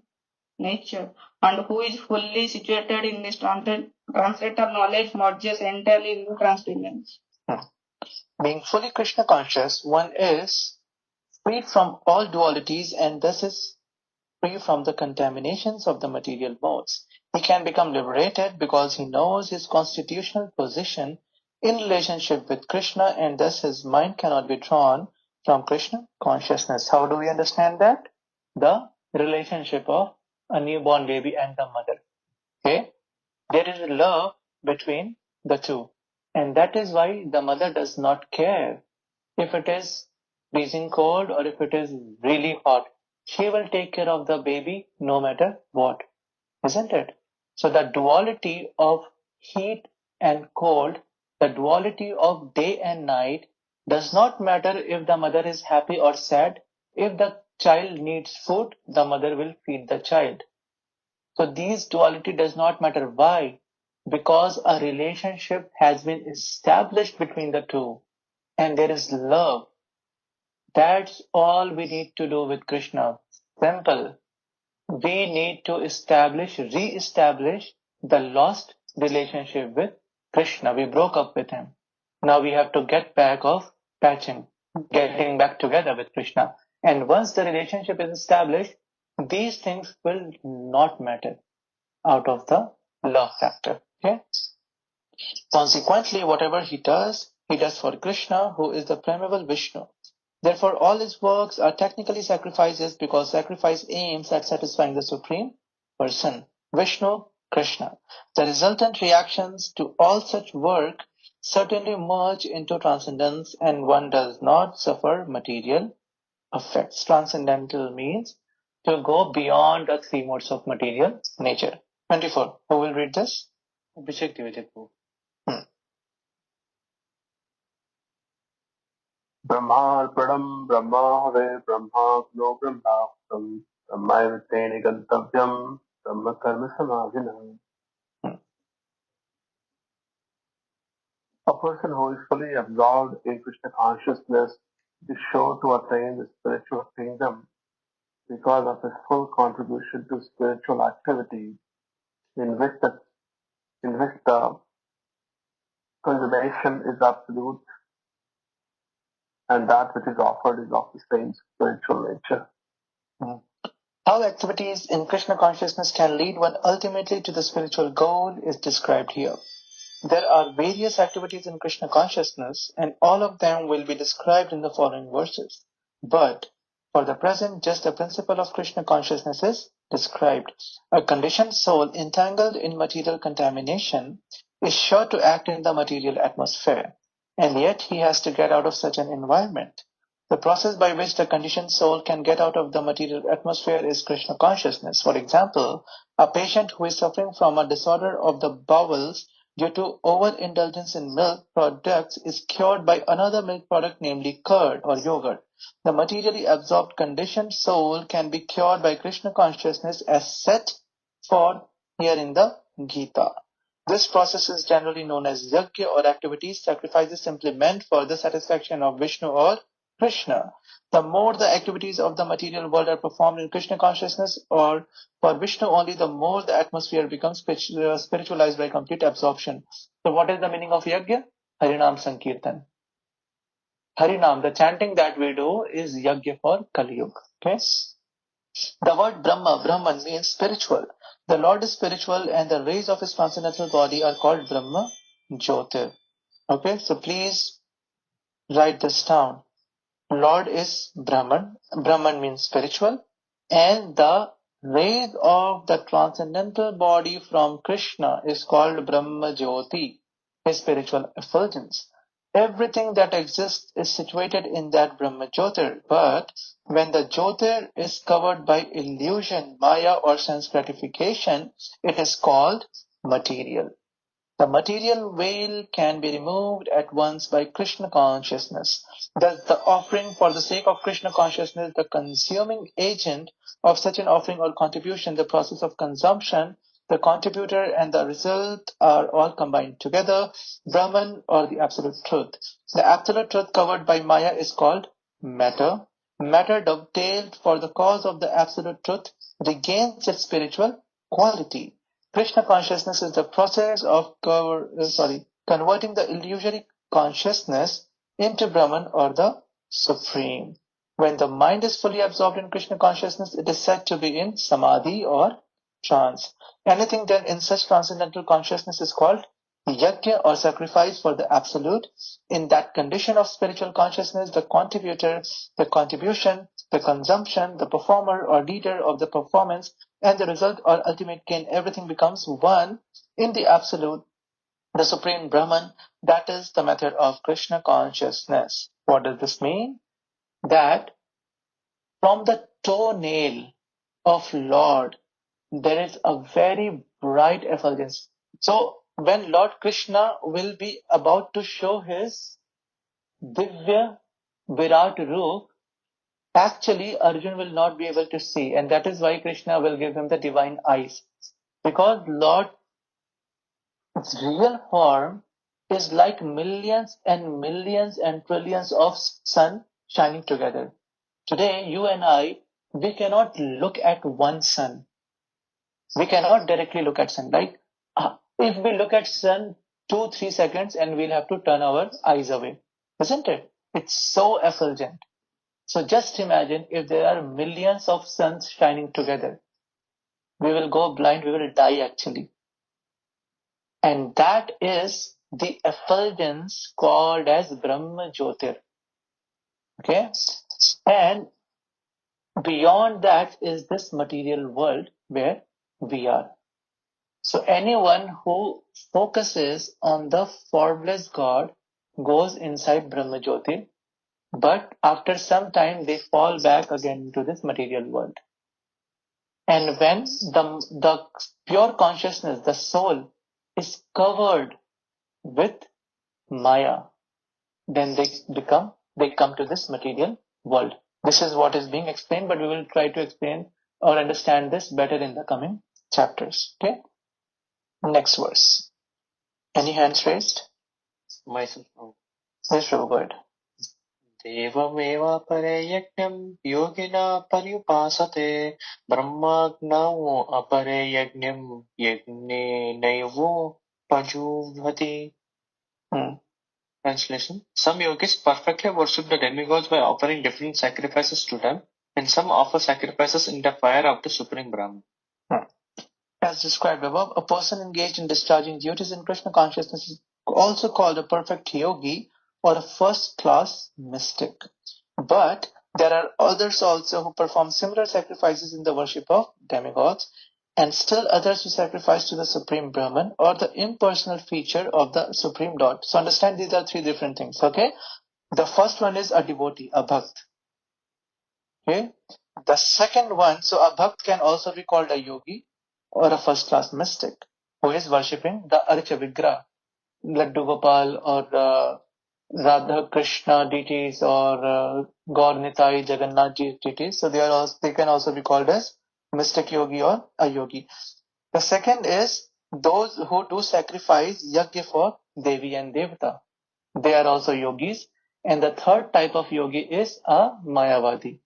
nature and who is fully situated in this transcendental knowledge merges entirely into transcendence.
Being fully Krishna conscious, one is freed from all dualities and thus is free from the contaminations of the material modes. He can become liberated because he knows his constitutional position in relationship with Krishna and thus his mind cannot be drawn from Krishna consciousness. How do we understand that? The relationship of a newborn baby and the mother. Okay? There is love between the two. And that is why the mother does not care if it is freezing cold or if it is really hot. She will take care of the baby no matter what, isn't it? So the duality of heat and cold, the duality of day and night does not matter if the mother is happy or sad. If the child needs food, the mother will feed the child. So these duality does not matter. Why? Because a relationship has been established between the two and there is love. That's all we need to do with Krishna. Simple. We need to re-establish the lost relationship with Krishna. We broke up with him. Now we have to get back of getting back together with Krishna. And once the relationship is established, these things will not matter out of the love factor. Okay? Consequently, whatever he does for Krishna, who is the primeval Vishnu. Therefore, all his works are technically sacrifices because sacrifice aims at satisfying the Supreme Person, Vishnu, Krishna. The resultant reactions to all such work certainly merge into transcendence and one does not suffer material effects. Transcendental means to go beyond the three modes of material nature. 24. Who will read this? Abhishek Dividepu.
ब्रह्मार्पणम् ब्रह्मावे ब्रह्माग्नो ब्रह्माहुतम् ब्रह्मैवतेन गन्तव्यम् ब्रह्मकर्म समाधिनः. A person who is fully absorbed in Krishna consciousness is sure to attain the spiritual kingdom because of his full contribution to spiritual activity in which the consummation is absolute and that which is offered is of the same spiritual nature.
How activities in Krishna consciousness can lead one ultimately to the spiritual goal is described here. There are various activities in Krishna consciousness and all of them will be described in the following verses. But for the present, just the principle of Krishna consciousness is described. A conditioned soul entangled in material contamination is sure to act in the material atmosphere, and yet he has to get out of such an environment. The process by which the conditioned soul can get out of the material atmosphere is Krishna consciousness. For example, a patient who is suffering from a disorder of the bowels due to overindulgence in milk products is cured by another milk product, namely curd or yogurt. The materially absorbed conditioned soul can be cured by Krishna consciousness as set forth here in the Gita. This process is generally known as yajna or activities, sacrifices simply meant for the satisfaction of Vishnu or Krishna. The more the activities of the material world are performed in Krishna consciousness or for Vishnu only, the more the atmosphere becomes spiritualized by complete absorption. So what is the meaning of yajna? Harinam Sankirtan. Harinam, the chanting that we do is yajna for Kali Yuga. Okay? The word Brahman means spiritual. The Lord is spiritual and the rays of his transcendental body are called Brahma Jyotir. Okay, so please write this down. Lord is Brahman. Brahman means spiritual. And the rays of the transcendental body from Krishna is called Brahma Jyoti, his spiritual effulgence. Everything that exists is situated in that Brahma Jyotir. But when the Jyotir is covered by illusion, Maya or sense gratification, it is called material. The material veil can be removed at once by Krishna consciousness. Thus, the offering for the sake of Krishna consciousness, the consuming agent of such an offering or contribution, the process of consumption, the contributor and the result are all combined together, Brahman or the absolute truth. The absolute truth covered by Maya is called matter. Matter dovetailed for the cause of the absolute truth regains its spiritual quality. Krishna consciousness is the process of converting the illusory consciousness into Brahman or the Supreme. When the mind is fully absorbed in Krishna consciousness, it is said to be in Samadhi or trance. Anything done in such transcendental consciousness is called yajna or sacrifice for the absolute. In that condition of spiritual consciousness, the contributor, the contribution, the consumption, the performer or leader of the performance, and the result or ultimate gain, everything becomes one in the absolute, the supreme Brahman. That is the method of Krishna consciousness. What does this mean? That from the toenail of Lord, there is a very bright effulgence. So when Lord Krishna will be about to show his Divya Virat Roop, actually Arjun will not be able to see, and that is why Krishna will give him the divine eyes. Because Lord's real form is like millions and millions and trillions of sun shining together. Today, you and I, we cannot look at one sun. We cannot directly look at sun. Like, if we look at sun 2-3 seconds and we'll have to turn our eyes away. Isn't it? It's so effulgent. So just imagine if there are millions of suns shining together. We will go blind, we will die actually. And that is the effulgence called as Brahma Jyotir. Okay? And beyond that is this material world where we are. So anyone who focuses on the formless God goes inside Brahma Jyotir, but after some time they fall back again into this material world. And when the pure consciousness, the soul, is covered with Maya, then they come to this material world. This is what is being explained, but we will try to explain or understand this better in the coming chapters. Okay? Next verse. Any hands raised?
Myself.
Yes, Prabhu, go ahead.
देवमेवापरे यज्ञं योगिना पर्युपासते ब्रह्माग्नौ अपरे यज्ञं यज्ञेनैवोपजुह्वति. Translation. Some yogis perfectly worship the demigods by offering different sacrifices to them, and some offer sacrifices in the fire of the Supreme Brahman.
As described above, a person engaged in discharging duties in Krishna consciousness is also called a perfect yogi or a first-class mystic. But there are others also who perform similar sacrifices in the worship of demigods, and still others who sacrifice to the Supreme Brahman or the impersonal feature of the Supreme Lord. So understand these are three different things, okay? The first one is a devotee, a bhakt. Okay? The second one, so a bhakt can also be called a yogi or a first-class mystic who is worshipping the Archa Vigraha, Laddu Gopal or Radha Krishna deities or Gaur Nitai Jagannath deities. So they can also be called as mystic yogi or a yogi. The second is those who do sacrifice yajna for Devi and Devata. They are also yogis. And the third type of yogi is a Mayavadi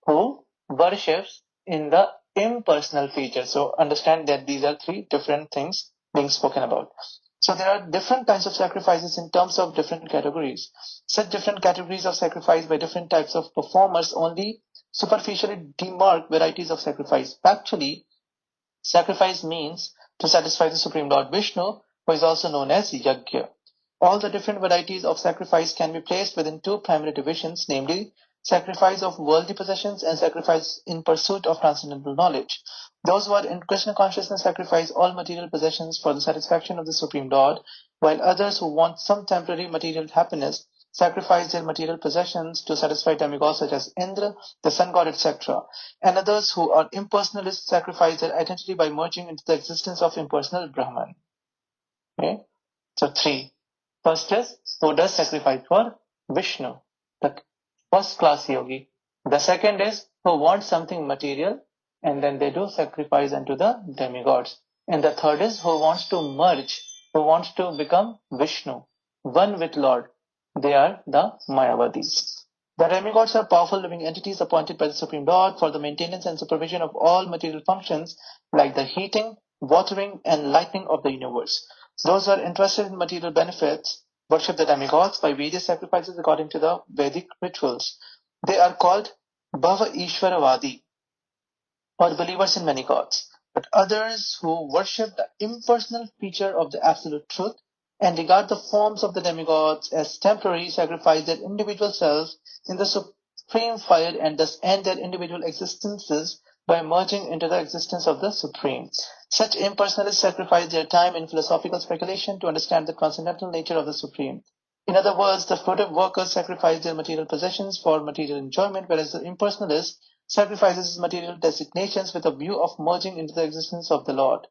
who worships in the impersonal feature. So understand that these are three different things being spoken about. So there are different kinds of sacrifices in terms of different categories. Such different categories of sacrifice by different types of performers only superficially demark varieties of sacrifice. Actually, sacrifice means to satisfy the Supreme Lord Vishnu, who is also known as Yajna. All the different varieties of sacrifice can be placed within two primary divisions, namely sacrifice of worldly possessions and sacrifice in pursuit of transcendental knowledge. Those who are in Krishna consciousness sacrifice all material possessions for the satisfaction of the Supreme Lord, while others who want some temporary material happiness sacrifice their material possessions to satisfy demigods such as Indra, the sun god, etc. And others who are impersonalists sacrifice their identity by merging into the existence of impersonal Brahman. Okay? So three. First is who does sacrifice for Vishnu, the first class yogi. The second is who wants something material and then they do sacrifice unto the demigods. And the third is who wants to merge, who wants to become Vishnu, one with Lord. They are the Mayavadis. The demigods are powerful living entities appointed by the Supreme Lord for the maintenance and supervision of all material functions like the heating, watering, and lighting of the universe. Those who are interested in material benefits worship the demigods by various sacrifices according to the Vedic rituals. They are called Bhava Ishvaravadi, or believers in many gods. But others who worship the impersonal feature of the absolute truth and regard the forms of the demigods as temporary sacrifice their individual selves in the supreme fire and thus end their individual existences by merging into the existence of the Supreme. Such impersonalists sacrifice their time in philosophical speculation to understand the transcendental nature of the Supreme. In other words, the fruitive workers sacrifice their material possessions for material enjoyment, whereas the impersonalist sacrifices his material designations with a view of merging into the existence of the Lord.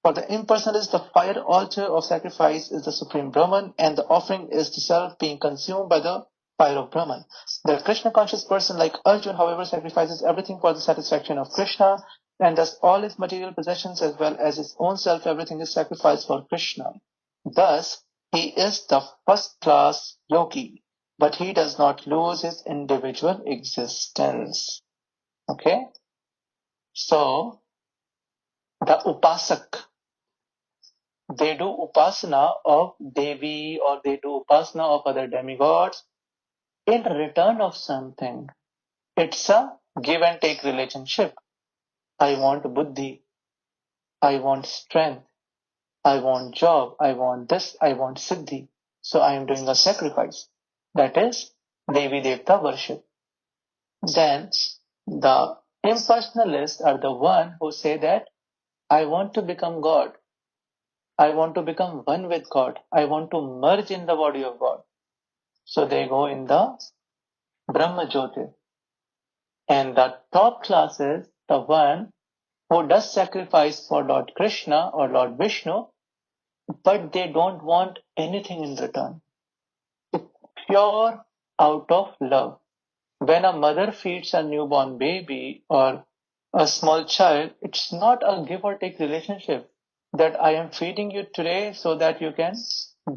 For the impersonalist, the fire altar of sacrifice is the Supreme Brahman, and the offering is the self being consumed by the fire of Brahman. The Krishna conscious person like Arjun, however, sacrifices everything for the satisfaction of Krishna, and thus all his material possessions as well as his own self, everything is sacrificed for Krishna. Thus, he is the first class yogi, but he does not lose his individual existence. Okay? So, the upasak, they do upasana of Devi or they do upasana of other demigods in return of something. It's a give and take relationship. I want buddhi, I want strength, I want job, I want this, I want siddhi. So I am doing a sacrifice. That is Devi Devta worship. Then the impersonalists are the one who say that I want to become God. I want to become one with God. I want to merge in the body of God. So they go in the Brahma Jyoti. And the top class is the one who does sacrifice for Lord Krishna or Lord Vishnu, but they don't want anything in return. It's pure out of love. When a mother feeds a newborn baby or a small child, it's not a give or take relationship that I am feeding you today so that you can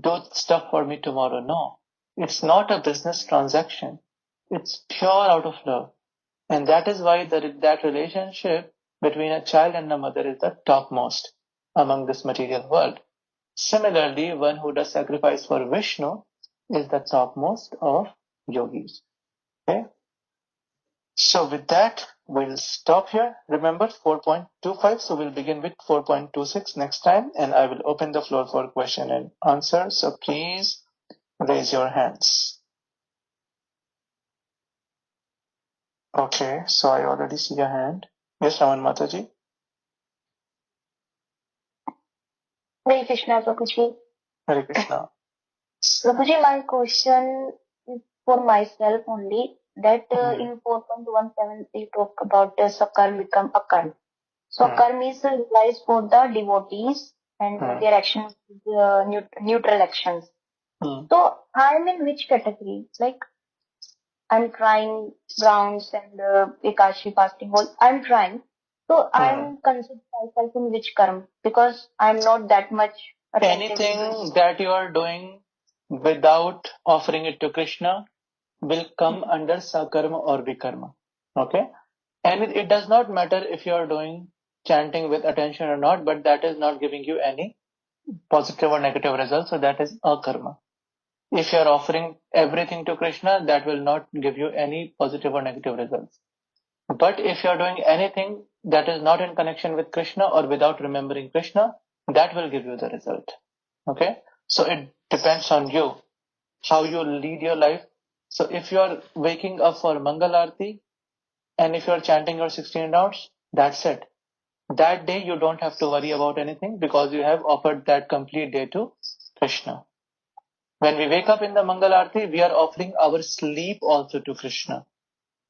do stuff for me tomorrow. No, it's not a business transaction. It's pure out of love. And that is why that relationship between a child and a mother is the topmost among this material world. Similarly, one who does sacrifice for Vishnu is the topmost of yogis. Okay? So with that, we'll stop here. Remember 4.25, so we'll begin with 4.26 next time, and I will open the floor for question and answer. So please raise your hands. Okay, so I already see a hand. Yes, Raman Mataji.
Hare Krishna, Prabhuji.
Hare Krishna.
Prabhuji, my question is for myself only. That in 4.17 we talk about Sakar become Akar. So Karma is utilized for the devotees and their actions neutral actions. So I am in which category? Like I'm trying grounds and Ekashi fasting whole. I'm trying. So I'm considering myself in which karma because I'm not that much attentive.
Anything that you are doing without offering it to Krishna will come under Sakarma or Vikarma. Okay? And it does not matter if you are doing chanting with attention or not, but that is not giving you any positive or negative results, so that is akarma. If you are offering everything to Krishna, that will not give you any positive or negative results. But if you are doing anything that is not in connection with Krishna or without remembering Krishna, that will give you the result. Okay? So it depends on you, how you lead your life. So if you are waking up for Mangal Aarti and if you are chanting your 16 rounds, that's it. That day you don't have to worry about anything because you have offered that complete day to Krishna. When we wake up in the Mangal Aarti, we are offering our sleep also to Krishna.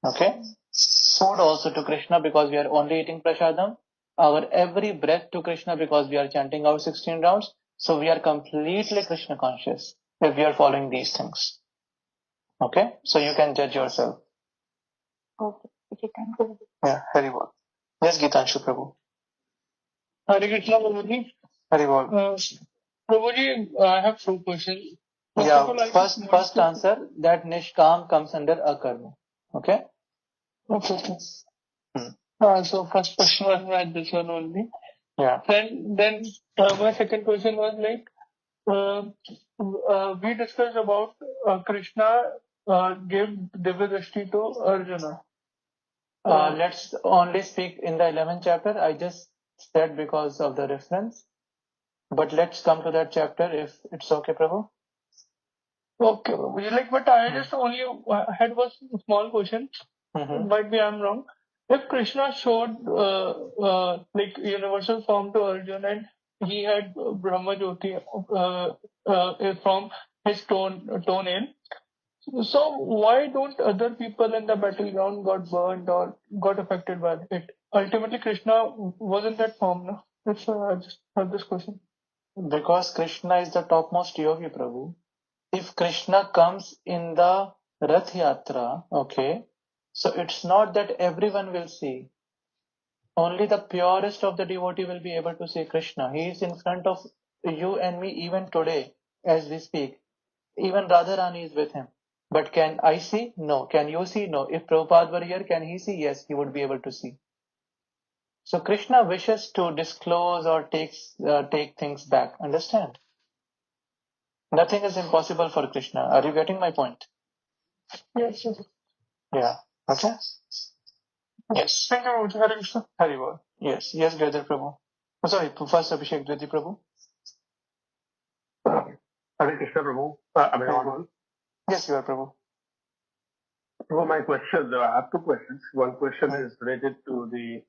Okay? Food also to Krishna because we are only eating prasadam. Our every breath to Krishna because we are chanting our 16 rounds. So we are completely Krishna conscious if we are following these things. Okay? So you can judge yourself.
Okay. Thank you.
Yeah, Hari Bol. Yes, Geetanshu Prabhu.
Hare Krishna, Prabhuji.
Hari Bol.
Prabhuji, I have two questions.
Yeah, first answer that Nishkam comes under Akarma. Okay?
Okay.
Hmm.
So first question was like this one only.
Yeah.
Then my second question was like, we discussed about Krishna gave Divya Drishti to Arjuna.
Let's only speak in the 11th chapter. I just said because of the reference. But let's come to that chapter if it's okay, Prabhu.
Okay, like, but I just only had one small question. Might be I'm wrong. If Krishna showed like universal form to Arjuna and he had Brahma Jyoti from his toenail, so why don't other people in the battleground got burned or got affected by it? Ultimately, Krishna was in that form, no? That's why I just have this question.
Because Krishna is the topmost yogi, Prabhu. If Krishna comes in the Rath Yatra, okay, so it's not that everyone will see. Only the purest of the devotee will be able to see Krishna. He is in front of you and me even today as we speak. Even Radharani is with him. But can I see? No. Can you see? No. If Prabhupada were here, can he see? Yes, he would be able to see. So Krishna wishes to disclose or take things back. Understand? Nothing is impossible for Krishna. Are you getting my point?
Yes, yes.
Yeah. Okay. Yes.
Thank you, Hare Krishna.
Hari Bol. Yes. Yes, Giriraj Prabhu. Oh, sorry. First Abhishek Dwiti Prabhu.
Hare Krishna, Prabhu. Am I audible?
Yes, you are Prabhu.
Prabhu, my question, I have two questions. One question is related to the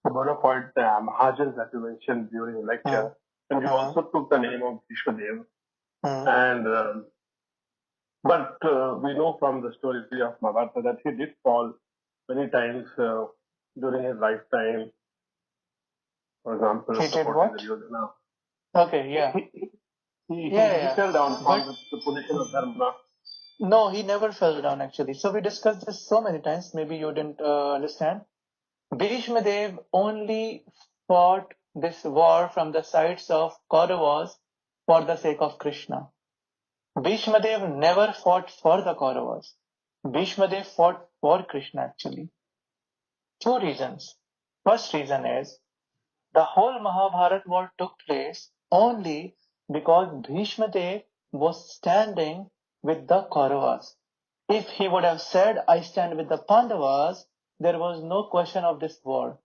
bona fide Mahajans that you mentioned during the lecture. And you also took the name of Vishwadev. And but we know from the story of Mahabharata that he did fall many times during his lifetime. For example,
He did what?
Duryodhana.
Okay, yeah.
He
Yeah.
fell down from the position of Dharma.
No, he never fell down actually. So we discussed this so many times. Maybe you didn't understand. Bhishma Dev only fought this war from the sides of Kauravas for the sake of Krishna. Bhishma Dev never fought for the Kauravas. Bhishma Dev fought for Krishna actually. Two reasons. First reason is the whole Mahabharata war took place only because Bhishma Dev was standing with the Kauravas. If he would have said, I stand with the Pandavas, there was no question of this war.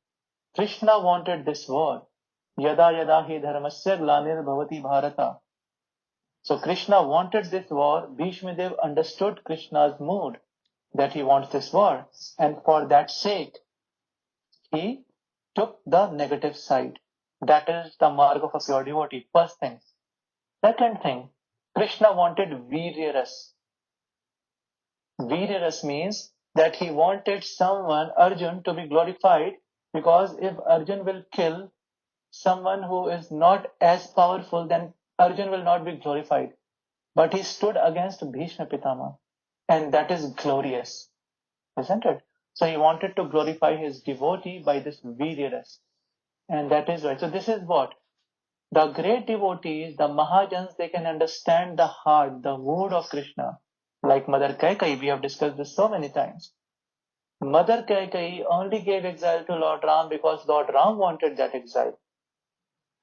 Krishna wanted this war. Yada yada hi dharmasya glanir bhavati bharata. So Krishna wanted this war. Bhishma Dev understood Krishna's mood that he wants this war. And for that sake, he took the negative side. That is the mark of a pure devotee. First thing. Second thing, Krishna wanted Viryaras. Viryaras means that he wanted someone, Arjun, to be glorified because if Arjun will kill someone who is not as powerful, then Arjun will not be glorified. But he stood against Bhishma Pitama, and that is glorious, isn't it? So he wanted to glorify his devotee by this Viryaras. And that is right. So this is what? The great devotees, the Mahajans, they can understand the heart, the mood of Krishna. Like Mother Kaikai, we have discussed this so many times. Mother Kaikai only gave exile to Lord Ram because Lord Ram wanted that exile.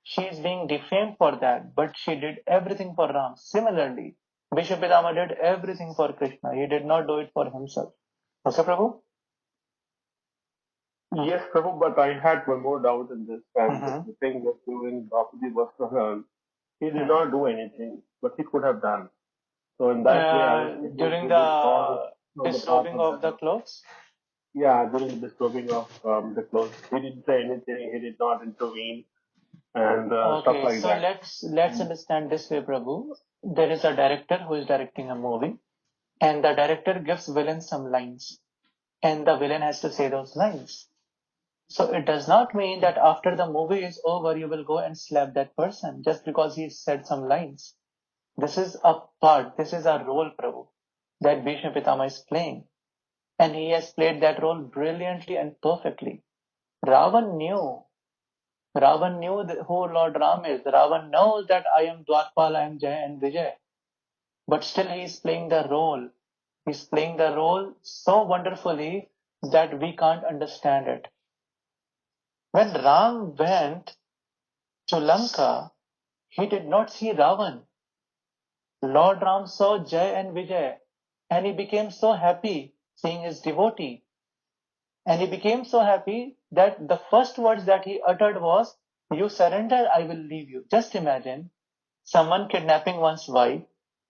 She is being defamed for that, but she did everything for Ram. Similarly, Bishop Pitama did everything for Krishna. He did not do it for himself. Okay, Prabhu?
Yes, Prabhu, but I had one more doubt in this. And the thing that during Draupadi was concerned, he did not do anything, but he could have done. So in that way, I was thinking
During
he did all
the
on the path
disrobing
of
of the
Dharma.
clothes.
Yeah, during the disturbing of the clothes, he didn't say anything. He did not intervene and stuff
Okay,
like
so
that.
let's understand this way, Prabhu. There is a director who is directing a movie, and the director gives villain some lines, and the villain has to say those lines. So it does not mean that after the movie is over, you will go and slap that person just because he said some lines. This is a part, this is a role, Prabhu, that Bhishma Pitama is playing. And he has played that role brilliantly and perfectly. Ravan knew. Ravan knew who Lord Ram is. Ravan knows that I am Dwarpal, I am Jay and Vijay. But still he is playing the role. He's playing the role so wonderfully that we can't understand it. When Ram went to Lanka, he did not see Ravan. Lord Ram saw Jay and Vijay, and he became so happy seeing his devotee. And he became so happy that the first words that he uttered was, "You surrender, I will leave you." Just imagine someone kidnapping one's wife.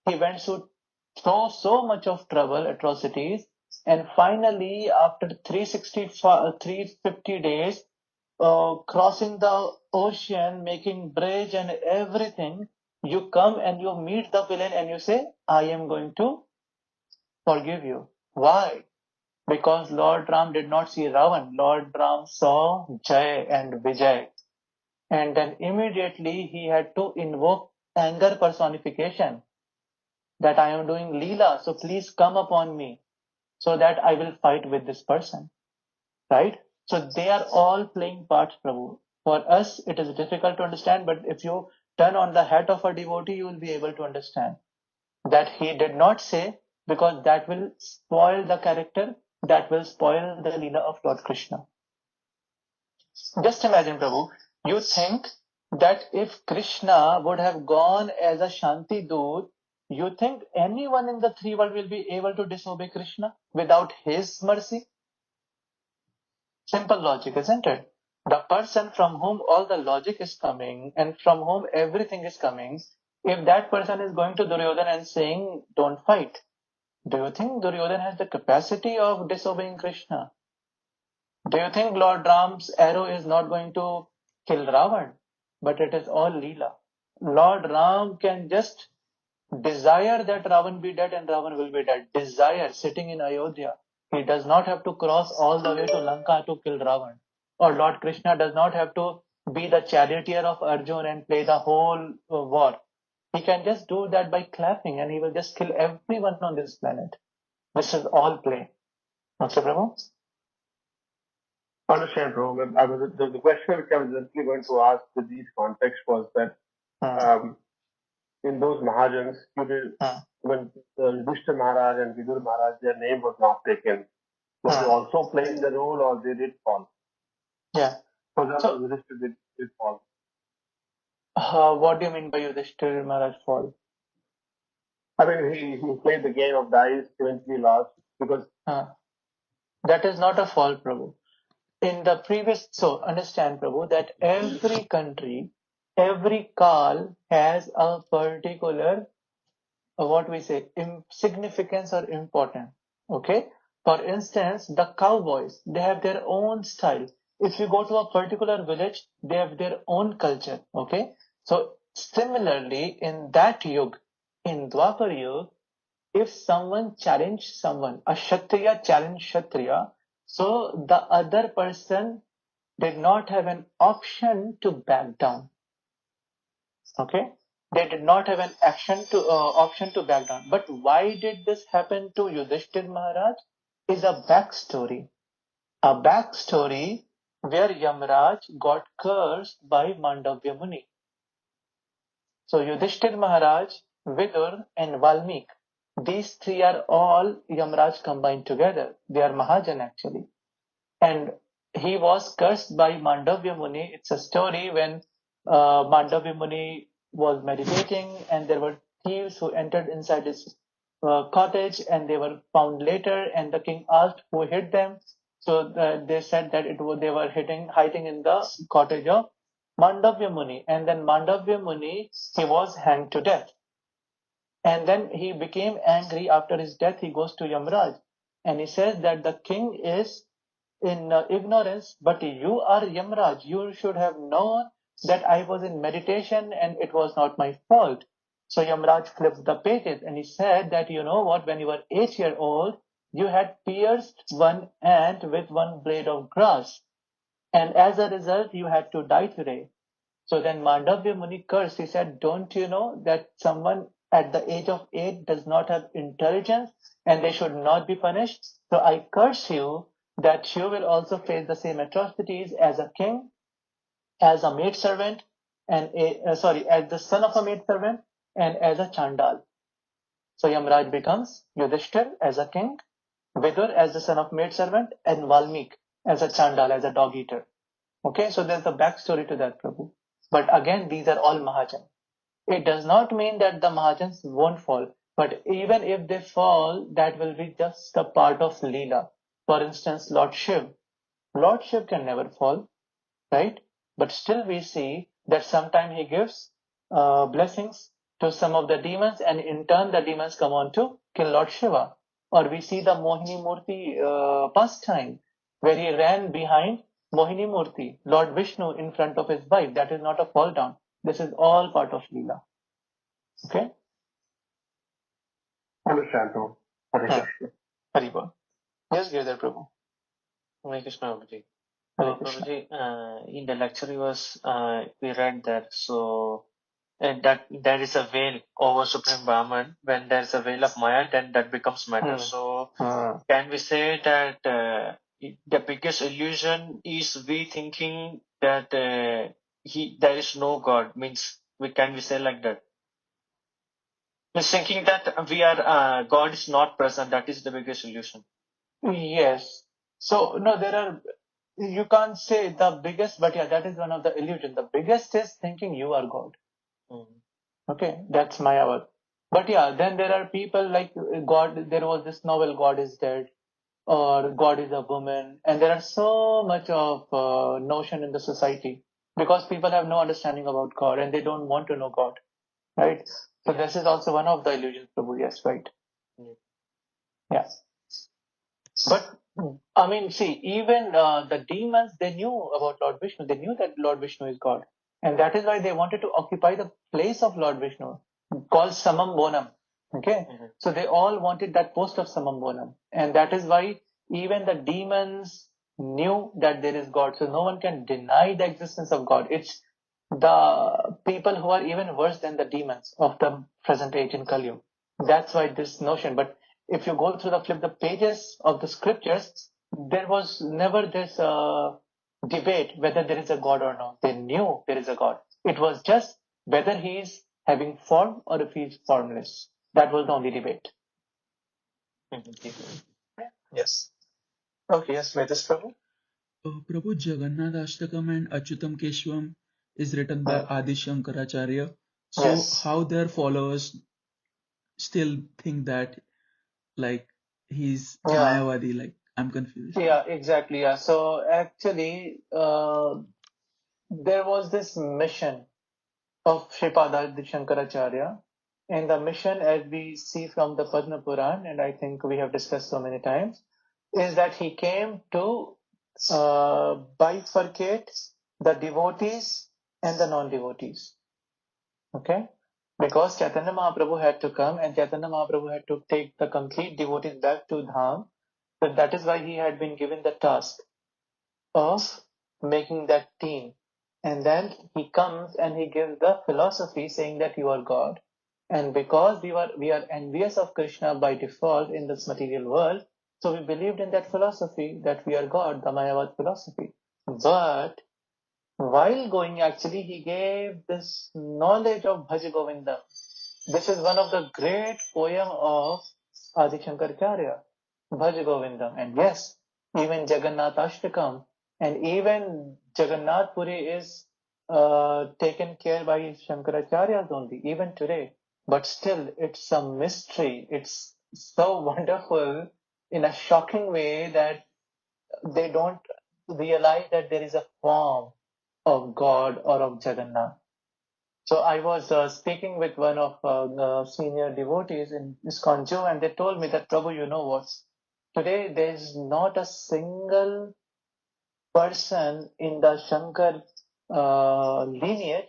He went through so much of trouble, atrocities, and finally, after 350 days, crossing the ocean, making bridge and everything, you come and you meet the villain and you say, "I am going to forgive you." Why? Because Lord Ram did not see Ravan. Lord Ram saw Jay and Vijay. And then immediately he had to invoke anger personification, that I am doing Leela, so please come upon me so that I will fight with this person. Right? So they are all playing parts, Prabhu. For us, it is difficult to understand, but if you turn on the hat of a devotee, you will be able to understand that he did not say, because that will spoil the character, that will spoil the Leela of Lord Krishna. Just imagine, Prabhu, you think that if Krishna would have gone as a Shanti Doot, you think anyone in the three world will be able to disobey Krishna without his mercy? Simple logic, isn't it? The person from whom all the logic is coming and from whom everything is coming, if that person is going to Duryodhana and saying, "Don't fight," do you think Duryodhana has the capacity of disobeying Krishna? Do you think Lord Ram's arrow is not going to kill Ravan? But it is all Leela. Lord Ram can just desire that Ravan be dead and Ravan will be dead. Desire, sitting in Ayodhya. He does not have to cross all the way to Lanka to kill Ravan. Or Lord Krishna does not have to be the charioteer of Arjun and play the whole war. He can just do that by clapping and he will just kill everyone on this planet. This is all play. Okay, Prabhu?
Understand, bro. The question which I was simply going to ask with these context was that in those Mahajans, when Yudhishthira Maharaj and Vidur Maharaj, their name was not taken, were they also playing the role or they did fall?
Yeah.
For example, Yudhishthira did fall.
What do you mean by Yudhishthira Maharaj fall?
I mean, he played the game of dice, eventually lost because.
That is not a fall, Prabhu. In the previous, so understand, Prabhu, that every country, every kal has a particular, what we say, significance or importance. Okay? For instance, the cowboys, they have their own style. If you go to a particular village, they have their own culture. Okay? So similarly, in that yug, in Dwapar Yug, if someone challenged someone, a Kshatriya challenged Kshatriya, so the other person did not have an option to back down. Okay? They did not have an option to back down. But why did this happen to Yudhishthir Maharaj? Is a backstory. A backstory where Yamraj got cursed by Mandavya Muni. So Yudhishthir Maharaj, Vidur and Valmik, these three are all Yamraj combined together. They are Mahajan actually. And he was cursed by Mandavya Muni. It's a story when Mandavya Muni was meditating and there were thieves who entered inside his cottage and they were found later and the king asked who hid them. So they said that they were hiding in the cottage of Mandavya Muni, and then Mandavya Muni, he was hanged to death. And then he became angry after his death. He goes to Yamraj and he says that the king is in ignorance, but you are Yamraj. You should have known that I was in meditation and it was not my fault. So Yamraj flipped the pages and he said that, you know what, when you were 8 years old, you had pierced one ant with one blade of grass. And as a result, you had to die today. So then Mandavya Muni cursed. He said, don't you know that someone at the age of 8 does not have intelligence and they should not be punished? So I curse you that you will also face the same atrocities as a king, as a maidservant, and as the son of a maidservant, and as a chandal. So Yamraj becomes Yudhishthir as a king, Vidur as the son of maidservant, and Valmik as a chandal, as a dog eater. Okay, so there's a backstory to that, Prabhu. But again, these are all Mahajan. It does not mean that the Mahajans won't fall, but even if they fall, that will be just a part of Leela. For instance, Lord Shiv. Lord Shiv can never fall, right? But still we see that sometimes he gives blessings to some of the demons, and in turn the demons come on to kill Lord Shiva. Or we see the Mohini Murti pastime, where he ran behind Mohini Murti, Lord Vishnu, in front of his wife. That is not a fall down. This is all part of Leela. Okay?
Understand, Prabhu. Hare Krishna.
Haribol. Yes, Giridhar Prabhu.
Hare Krishna, Abhay.
Hare
So,
Krishna.
Prabhuji, in the lecture we read that, so that there is a veil over Supreme Brahman. When there is a veil of Maya, then that becomes matter. So, can we say that the biggest illusion is we thinking that there is no God? Means, can we say like that? Means thinking that we are God is not present. That is the biggest illusion.
Yes. So, no, you can't say the biggest, but yeah, that is one of the illusions. The biggest is thinking you are God. Okay, that's Mayavad. But yeah, then there are people like God, there was this novel, God is dead, or God is a woman, and there are so much of notion in the society because people have no understanding about God and they don't want to know God, right? So this is also one of the illusions, Prabhu. Yes, right. Yeah. But I mean, see, even the demons, they knew about Lord Vishnu. They knew that Lord Vishnu is God. And that is why they wanted to occupy the place of Lord Vishnu, called Samam Bonam. Okay? So they all wanted that post of Samam Bonam. And that is why even the demons knew that there is God. So no one can deny the existence of God. It's the people who are even worse than the demons of the present age in Kali Yuga. That's why this notion. But if you go through the pages of the scriptures, there was never this debate whether there is a God or not. They knew there is a God. It was just whether he is having form or if he is formless. That was the only debate. Yes. Okay, yes, Vedas Prabhu.
Prabhu, Jagannath Ashtakam and Achyutam Keshwaram is written by Adi Shankaracharya. So
Yes.
how their followers still think that like he's Mayavadi? Like, I'm confused.
Yeah, exactly. Yeah. So actually, there was this mission of Sripada Adi Shankaracharya. And the mission, as we see from the Padma Puran, and I think we have discussed so many times, is that he came to bifurcate the devotees and the non-devotees. Okay? Because Chaitanya Mahaprabhu had to come and Chaitanya Mahaprabhu had to take the complete devotees back to Dham. So that is why he had been given the task of making that team. And then he comes and he gives the philosophy saying that you are God. And because we are envious of Krishna by default in this material world, so we believed in that philosophy that we are God, the Mayavad philosophy. But while going, actually, he gave this knowledge of Bhaja Govinda. This is one of the great poem of Adi Shankaracharya, Bhaja Govinda. And yes, even Jagannath Ashtakam and even Jagannath Puri is taken care by Shankaracharyas only, even today. But still, it's a mystery. It's so wonderful in a shocking way that they don't realize that there is a form of God or of Jagannath. So I was speaking with one of the senior devotees in ISKCON Jew, and they told me that, Prabhu, you know what? Today there is not a single person in the Shankar lineage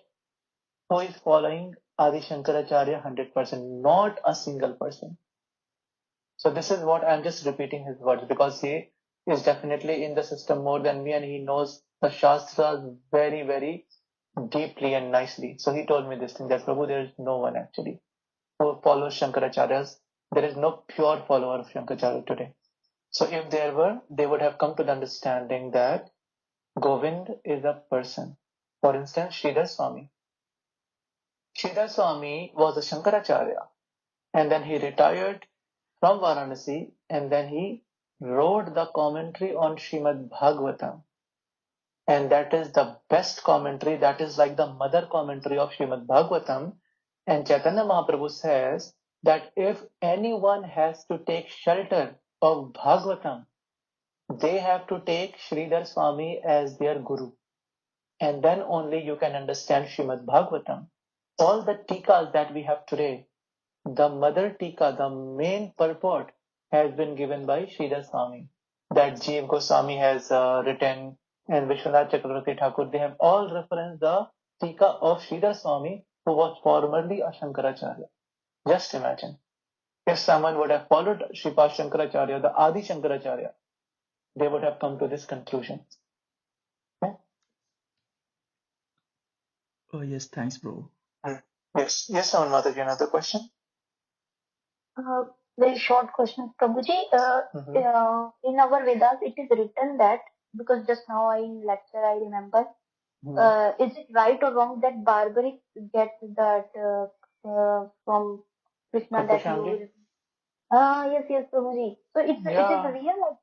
who is following Adi Shankaracharya 100%. Not a single person. So this is what I'm just repeating his words, because he is definitely in the system more than me, and he knows the Shastras very, very deeply and nicely. So he told me this thing, that Prabhu, there is no one actually who follows Shankaracharya's. There is no pure follower of Shankaracharya today. So if there were, they would have come to the understanding that Govind is a person. For instance, Sridhar Swami. Sridhar Swami was a Shankaracharya, and then he retired from Varanasi, and then he wrote the commentary on Srimad Bhagavatam. And that is the best commentary, that is like the mother commentary of Srimad Bhagavatam. And Chaitanya Mahaprabhu says that if anyone has to take shelter of Bhagavatam, they have to take Sridhar Swami as their guru. And then only you can understand Srimad Bhagavatam. All the tikas that we have today, the mother tika, the main purport, has been given by Sridhar Swami. That Jeev Goswami has written, and Vishwanath Chakravarti Thakur, they have all referenced the tika of Sridhar Swami, who was formerly a Shankaracharya. Just imagine, if someone would have followed Sripad Shankaracharya, the Adi Shankaracharya, they would have come to this conclusion. Okay?
Oh yes, thanks, bro.
Yes, Saman Mataji, another question?
Very short question, Prabhuji. In our Vedas, it is written that, because just now in lecture I remember, is it right or wrong that barbaric get that from Krishna that you will? Yes, Prabhuji. So it is real. Like,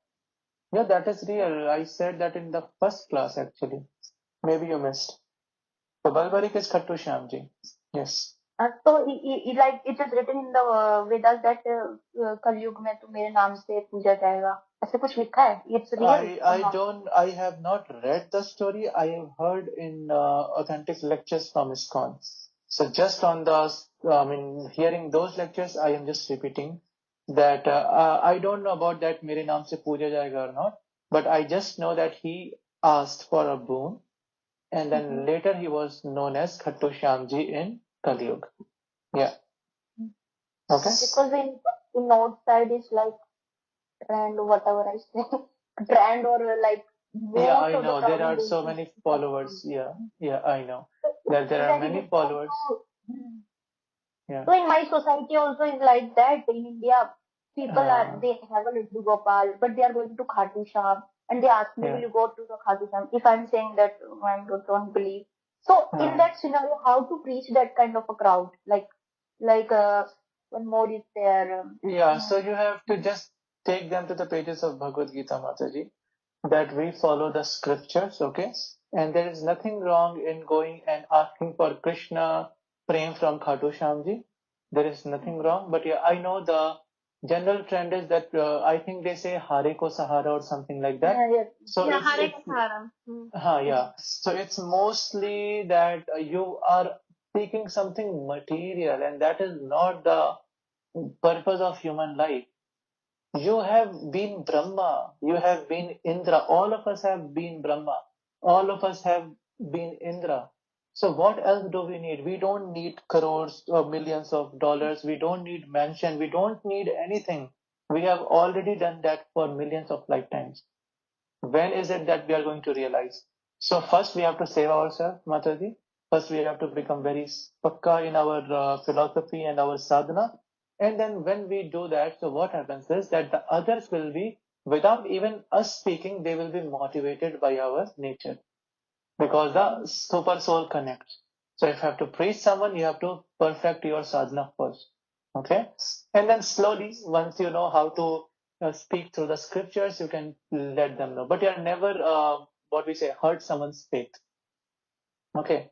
yeah, that is real. I said that in the first class actually. Maybe you missed. So Balbarik is Khattu Shyamji. Yes.
So like it is written in the Vedas that कलयुग में तो मेरे नाम से पूजा जाएगा. ऐसे कुछ लिखा है? It's real.
I have not read the story. I have heard in authentic lectures from ISKCON. So just on the, hearing those lectures, I am just repeating that I don't know about that मेरे नाम से पूजा जाएगा or not, but I just know that he asked for a boon, and then later he was known as Khattu Shyamji in Kali Yuga. Yeah. Okay.
Because in north side is like trend, whatever I say, trend or like.
Yeah, I know. There are so many followers. Yeah, I know. There are many followers. Yeah.
So in my society also is like that. In India, people they have a Laddu Gopal, but they are going to Khatu Sham, and they ask me, will you go to the Khatu Sham? If I'm saying that I don't believe. So in that scenario, how to preach that kind of a crowd? Like when more is there.
So you have to just take them to the pages of Bhagavad-gītā, Mataji, that we follow the scriptures, okay? And there is nothing wrong in going and asking for Krishna prem from Khatu Shyamji. There is nothing wrong, but yeah, I know the general trend is that I think they say Hare Ko Sahara or something like that.
So Hare Ko Sahara.
So it's mostly that you are seeking something material, and that is not the purpose of human life. You have been Brahma, you have been Indra, all of us have been Brahma, all of us have been Indra. So what else do we need? We don't need crores or millions of dollars, we don't need mansion, we don't need anything. We have already done that for millions of lifetimes. When is it that we are going to realize? So first we have to save ourselves, Mataji. First we have to become very pakka in our philosophy and our sadhana. And then when we do that, so what happens is that the others will be, without even us speaking, they will be motivated by our nature. Because the super soul connects. So if you have to preach someone, you have to perfect your sadhana first. Okay? And then slowly, once you know how to speak through the scriptures, you can let them know. But you are never, hurt someone's faith. Okay?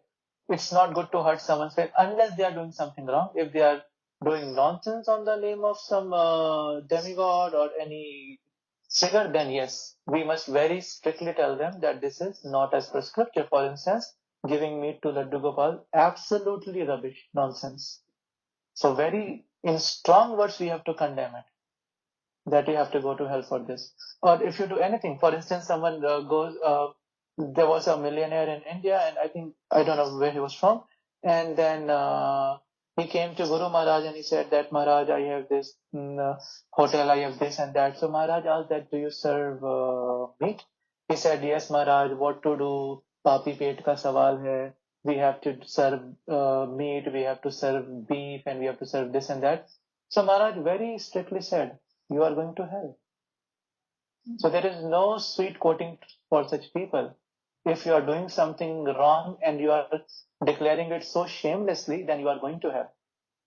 It's not good to hurt someone's faith unless they are doing something wrong. If they are doing nonsense on the name of some demigod or any figure, then yes, we must very strictly tell them that this is not as per scripture. For instance, giving meat to Laddu Gopal, absolutely rubbish, nonsense. So very, in strong words, we have to condemn it, that you have to go to hell for this. Or if you do anything, for instance, someone there was a millionaire in India, and I don't know where he was from, and then he came to Guru Maharaj and he said that, Maharaj, I have this hotel, I have this and that. So Maharaj asked that, do you serve meat? He said, yes, Maharaj, what to do? Papi pet ka sawal hai. We have to serve meat, we have to serve beef, and we have to serve this and that. So Maharaj very strictly said, you are going to hell. So there is no sweet coating for such people. If you are doing something wrong and you are declaring it so shamelessly, then you are going to hell,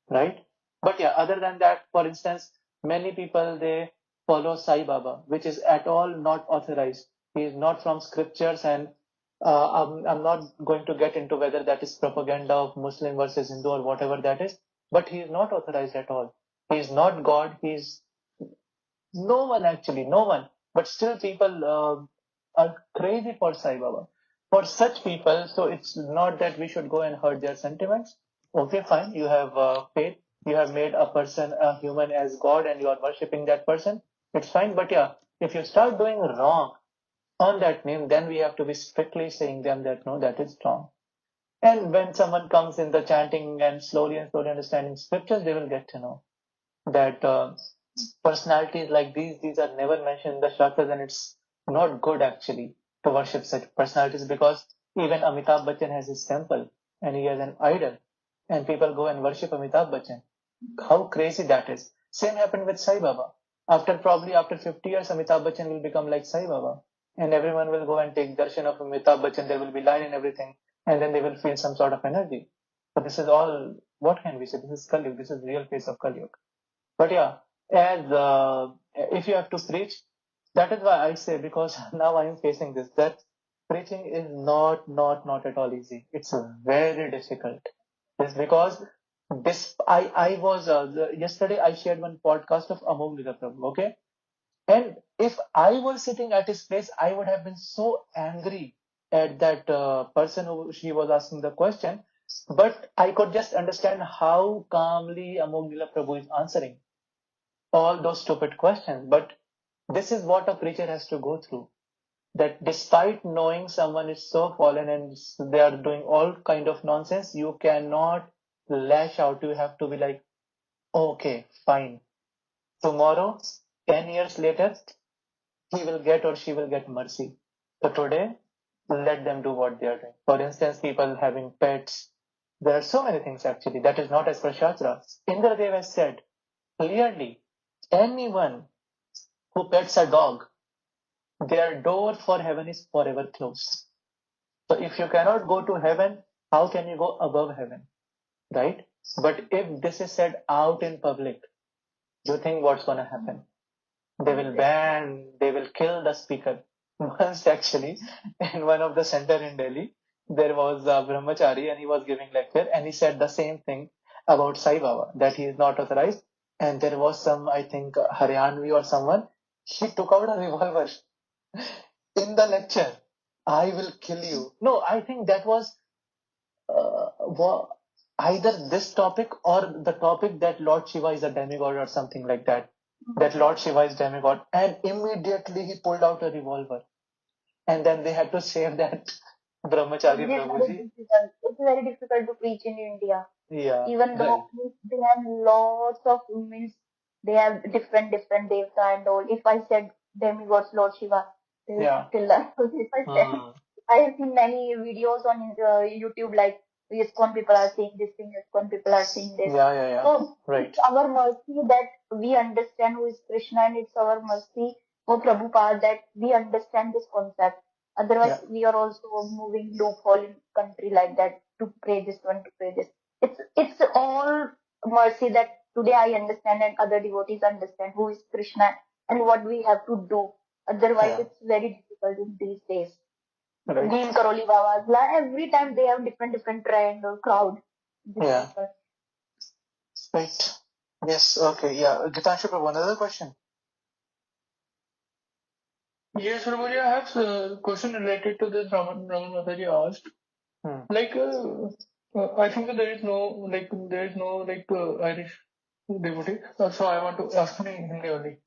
right? But yeah, other than that, for instance, many people, they follow Sai Baba, which is at all not authorized. He is not from scriptures, and I'm not going to get into whether that is propaganda of Muslim versus Hindu or whatever that is, but he is not authorized at all. He is not God. He is no one, actually, no one. But still people are crazy for Sai Baba. For such people, so it's not that we should go and hurt their sentiments. Okay, fine, you have faith, you have made a person, a human, as God, and you are worshipping that person. It's fine, but yeah, if you start doing wrong on that name, then we have to be strictly saying them that no, that is wrong. And when someone comes in the chanting and slowly understanding scriptures, they will get to know that personalities like these are never mentioned in the Shastras, and it's not good actually to worship such personalities, because even Amitabh Bachchan has his temple and he has an idol, and people go and worship Amitabh Bachchan. How crazy that is. Same happened with Sai Baba. After 50 years, Amitabh Bachchan will become like Sai Baba, and everyone will go and take darshan of Amitabh Bachchan. There will be line and everything, and then they will feel some sort of energy. But this is all, what can we say? This is Kali Yuga. This is real face of Kali Yuga. But yeah, as if you have to preach, that is why I say, because now I am facing this, that preaching is not at all easy. It's very difficult. It's because this I was yesterday I shared one podcast of Amol Prabhu, okay, and if I was sitting at his place, I would have been so angry at that person who she was asking the question, but I could just understand how calmly Amol Prabhu is answering all those stupid questions. But this is what a preacher has to go through, that despite knowing someone is so fallen and they are doing all kind of nonsense, you cannot lash out. You have to be like, okay, fine, tomorrow, 10 years later, he will get or she will get mercy. So today, let them do what they are doing. For instance, people having pets, there are so many things actually that is not as per Shastra. Indradev has said clearly, anyone who pets a dog, their door for heaven is forever closed. So if you cannot go to heaven, how can you go above heaven? Right? But if this is said out in public, you think what's going to happen? They will ban, they will kill the speaker. Once actually, in one of the center in Delhi, there was a brahmachari and he was giving lecture, and he said the same thing about Sai Baba, that he is not authorized. And there was some, I think, Haryanvi or someone, he took out a revolver in the lecture. I will kill you. No, I think that was either this topic or the topic that Lord Shiva is a demigod or something like that. That Lord Shiva is demigod. And immediately he pulled out a revolver. And then they had to save that Brahmachari Prabhuji.
It's very difficult to preach in India.
Yeah.
Even though they have lots of means, they have different devata and all. If I said demigods, Lord Shiva, they will kill us. If I said, I have seen many videos on YouTube, like ISKCON people are saying this thing, ISKCON people are saying this. So it's our mercy that we understand who is Krishna, and it's our mercy for Prabhupada that we understand this concept. Otherwise, we are also moving loophole in country like that to pray this one, to pray this. It's all mercy that today I understand and other devotees understand who is Krishna and what we have to do. Otherwise, it's very difficult in these days. Deen Karoli Babas, every time they have different trend or crowd.
Yeah. Right. Yes. Okay. Yeah. Gitanshu Prabhu, another question.
Yes, Prabhuji, I have a question related to this Raman Mataji asked. Like, I think that there is no Irish devotee, so I want to ask in Hindi only.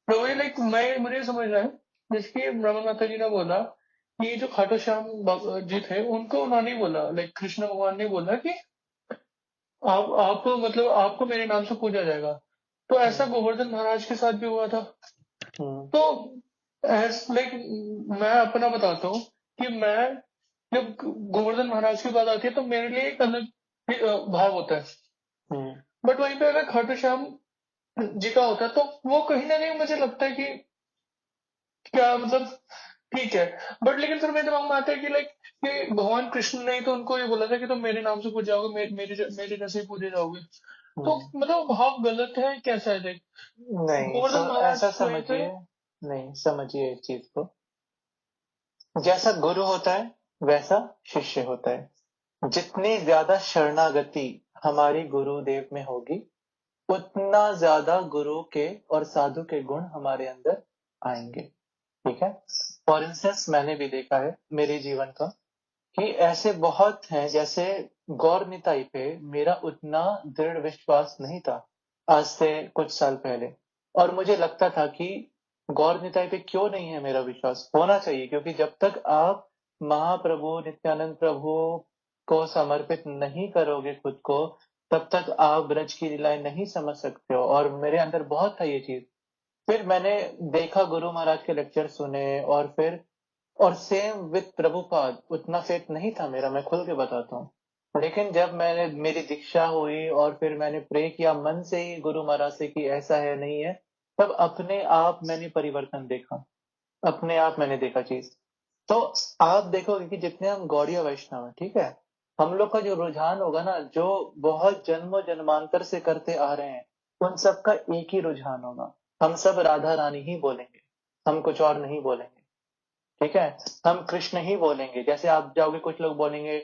Prabhuji, like, मुझे समझना है, जिसकी रमन माता जी ने बोला कि जो खाटू श्याम जी थे उनको उन्होंने ही बोला, लाइक कृष्ण भगवान ने बोला कि आपको मतलब आपको मेरे नाम से पूजा जाएगा, तो ऐसा गोवर्धन महाराज के साथ भी हुआ था। तो लाइक मैं अपना बताता हूँ कि मैं जब गोवर्धन महाराज की बात आती है तो मेरे लिए एक अलग भाव होता है, बट वहीं पे अगर खाटू श्याम जी का होता है तो वो कहीं ना कहीं मुझे लगता है कि क्या मतलब ठीक है, बट लेकिन फिर मेरे दिमाग में आता है कि लाइक कि भगवान कृष्ण ने तो उनको ये बोला था कि तुम मेरे नाम से पूज जाओगे, मेरे जैसे ही पूजे जाओगे, तो मतलब भाव गलत है कैसा है? लाइक
नहीं,
गोवर्धन महाराज
ऐसा समझिए, नहीं समझिए इस चीज को, जैसा गुरु होता है वैसा शिष्य होता है। जितनी ज्यादा शरणागति हमारी गुरुदेव में होगी उतना ज्यादा गुरु के और साधु के गुण हमारे अंदर आएंगे। ठीक है, फॉर इंस्टेंस मैंने भी देखा है मेरे जीवन का कि ऐसे बहुत हैं, जैसे गौर निताई पे मेरा उतना दृढ़ विश्वास नहीं था आज से कुछ साल पहले, और मुझे लगता था कि गौर निताई पे क्यों नहीं है मेरा विश्वास, होना चाहिए, क्योंकि जब तक आप महाप्रभु नित्यानंद प्रभु को समर्पित नहीं करोगे खुद को, तब तक आप ब्रज की लीलाएं नहीं समझ सकते हो। और मेरे अंदर बहुत था ये चीज। फिर मैंने देखा, गुरु महाराज के लेक्चर सुने, और सेम विद प्रभुपाद उतना फेथ नहीं था मेरा, मैं खुल के बताता हूँ। लेकिन जब मैंने मेरी दीक्षा हुई और फिर मैंने प्रे किया मन से ही गुरु महाराज से कि ऐसा है नहीं है, तब अपने आप मैंने परिवर्तन देखा, अपने आप मैंने देखा चीज। तो आप देखोगे कि जितने हम गौड़ीय वैष्णव हैं, ठीक है, हम लोग का जो रुझान होगा ना, जो बहुत जन्मों जन्मांतर से करते आ रहे हैं, उन सबका एक ही रुझान होगा, हम सब राधा रानी ही बोलेंगे, हम कुछ और नहीं बोलेंगे। ठीक है, हम कृष्ण ही बोलेंगे। जैसे आप जाओगे, कुछ लोग बोलेंगे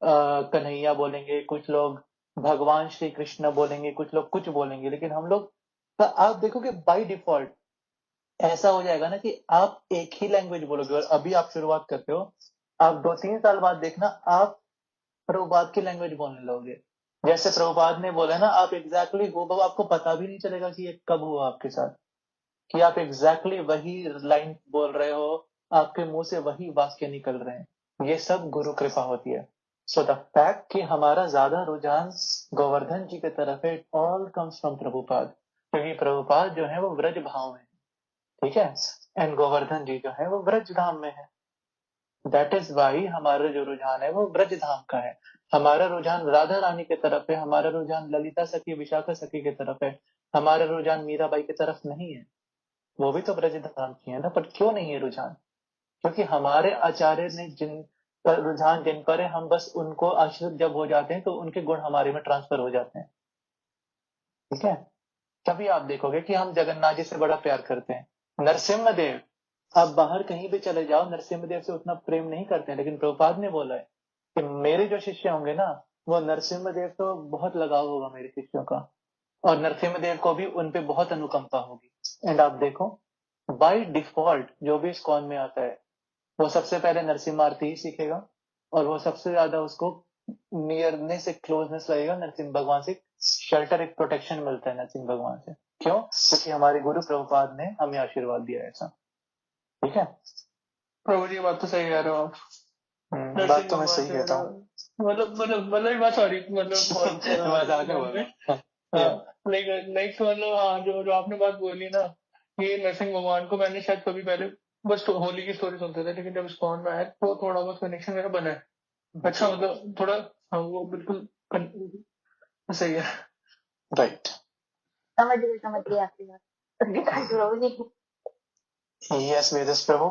कन्हैया बोलेंगे, कुछ लोग भगवान श्री कृष्ण बोलेंगे, कुछ लोग कुछ बोलेंगे, लेकिन हम लोग तो आप देखोगे बाय डिफॉल्ट ऐसा हो जाएगा ना कि आप एक ही लैंग्वेज बोलोगे। और अभी आप शुरुआत करते हो, आप 2-3 साल बाद देखना आप प्रभुपाद की लैंग्वेज बोलने लगोगे। जैसे प्रभुपाद ने बोला ना, आप एग्जैक्टली वो, आपको पता भी नहीं चलेगा कि ये कब हुआ आपके साथ, कि आप एग्जैक्टली वही लाइन बोल रहे हो, आपके मुंह से वही वाक्य निकल रहे हैं। ये सब गुरु कृपा होती है। सो द फैक्ट कि हमारा ज्यादा रुझान गोवर्धन जी की तरफ है, it all comes from Prabhupada, क्योंकि प्रभुपाद जो है वो ब्रज भाव में है, ठीक है, एंड गोवर्धन जी जो है वो ब्रज धाम में है। दैट इज वाई हमारा जो रुझान है वो ब्रज धाम का है। हमारा रुझान राधा रानी की तरफ है, हमारा रुझान ललिता सखी विशाखा सखी की तरफ है, हमारा रुझान मीराबाई की तरफ नहीं है। वो भी तो ब्रज धाम की है ना, पर क्यों नहीं है रुझान? क्योंकि हमारे आचार्य ने जिन पर रुझान जिन पर है, हम बस उनको आश्रित जब हो जाते हैं तो उनके गुण हमारे में ट्रांसफर हो जाते हैं। ठीक है, तभी आप देखोगे कि हम जगन्नाथ जी से बड़ा प्यार करते हैं। नरसिम्हा देव, आप बाहर कहीं भी चले जाओ, नरसिम्हा देव से उतना प्रेम नहीं करते हैं, लेकिन प्रभुपाद ने बोला है कि मेरे जो शिष्य होंगे ना, वो नरसिम्हा देव तो बहुत लगाव होगा मेरे शिष्यों का, और नरसिम्हा देव को भी उन पे बहुत अनुकंपा होगी। एंड आप देखो बाय डिफॉल्ट जो भी इस्कॉन में आता है वो सबसे पहले नरसिम्हा आरती ही सीखेगा, और वो सबसे ज्यादा उसको नियरनेस, एक क्लोजनेस लगेगा नरसिम्हा भगवान से, शेल्टर, एक प्रोटेक्शन मिलता है नरसिम्हा भगवान से। क्यों? क्योंकि हमारे गुरु प्रभुपाद ने हमें आशीर्वाद दिया है ऐसा। ठीक है,
प्रभु जी बात तो सही कह रहे हो आप।
बात तो मैं सही कहता हूँ,
मतलब बात सॉरी, लाइक मतलब हाँ, जो आपने बात बोली ना, ये नरसिंह भगवान को मैंने शायद कभी पहले बस होली की स्टोरी सुनते थे, लेकिन जब स्कॉन में आया तो थोड़ा बहुत कनेक्शन मेरा बना है। अच्छा, मतलब थोड़ा हाँ, वो बिल्कुल सही है।
राइट,
समझ गई आपकी बात।
यस वेदस प्रभु।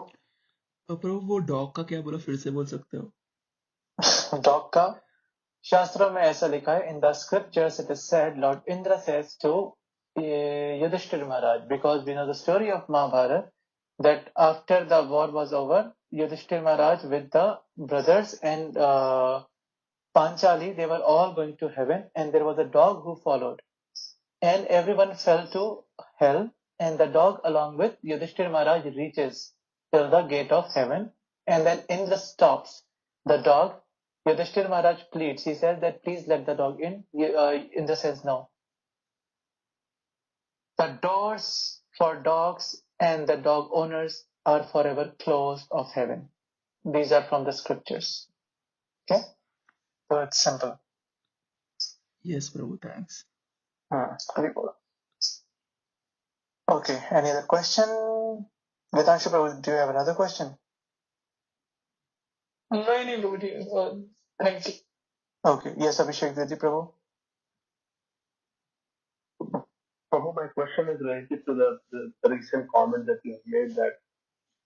तो प्रभु वो डॉग का क्या बोला, फिर से बोल सकते हो?
डॉग का शास्त्रों में ऐसा लिखा है, in the scriptures it is said, lord Indra says to Yudhishthira Maharaj, because we know the story of Mahabharata, that after the war was over, Yudhishthir Maharaj with the brothers and Panchali, they were all going to heaven, and there was a dog who followed, and everyone fell to hell, and the dog along with Yudhishthir Maharaj reaches till the gate of heaven, and then Indra stops the dog. Yudhishthir Maharaj pleads. He says that please let the dog in. Indra says no. The doors for dogs and the dog owners are forever closed of heaven. These are from the scriptures. Okay? So it's simple.
Yes, Prabhu, thanks.
Very good. Okay, any other question? Vedanshu Prabhu, do you have another question?
No, Prabhuji. Thank you.
Okay, yes, Abhishek Dedi Prabhu.
Prabhu, my question is related to the recent comment that you made that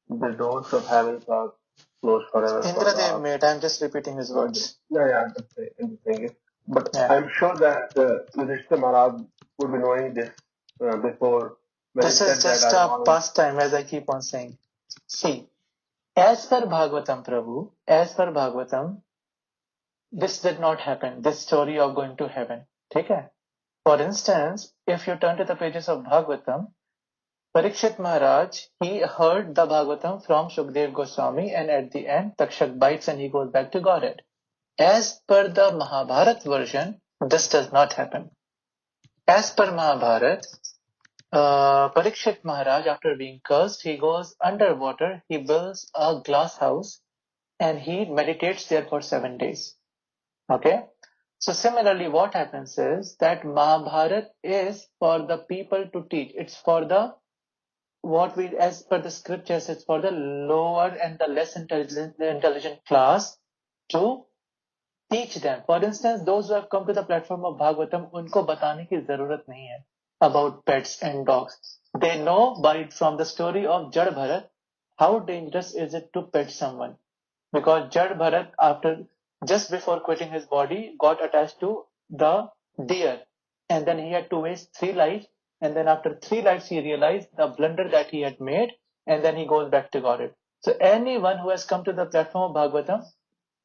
the doors of heaven are closed forever.
Indra Dev made, I'm just repeating his words.
Yeah, I'm just saying it. But
Yeah.
I'm sure that Yudhishthira Maharaj would be knowing this before. When
This
he
is
said
just
that
a pastime, as I keep on saying. See, as per Bhagavatam Prabhu, as per Bhagavatam, this did not happen, this story of going to heaven. Okay? For instance, if you turn to the pages of Bhagavatam, Parikshit Maharaj, he heard the Bhagavatam from Shukdev Goswami, and at the end, Takshak bites and he goes back to Godhead. As per the Mahabharata version, this does not happen. As per Mahabharata, Parikshit Maharaj, after being cursed, he goes underwater, he builds a glass house, and he meditates there for 7 days. Okay? So similarly, what happens is that Mahabharata is for the people to teach. It's for the, as per the scriptures, it's for the lower and the less intelligent class to teach them. For instance, those who have come to the platform of Bhagavatam, उनको बताने की जरूरत नहीं है about pets and dogs. They know from the story of Jad Bharat, how dangerous is it to pet someone. Because Jad Bharat, just before quitting his body, got attached to the deer. And then he had to waste 3 lives. And then after 3 lives, he realized the blunder that he had made. And then he goes back to Godhead. So anyone who has come to the platform of Bhagavatam,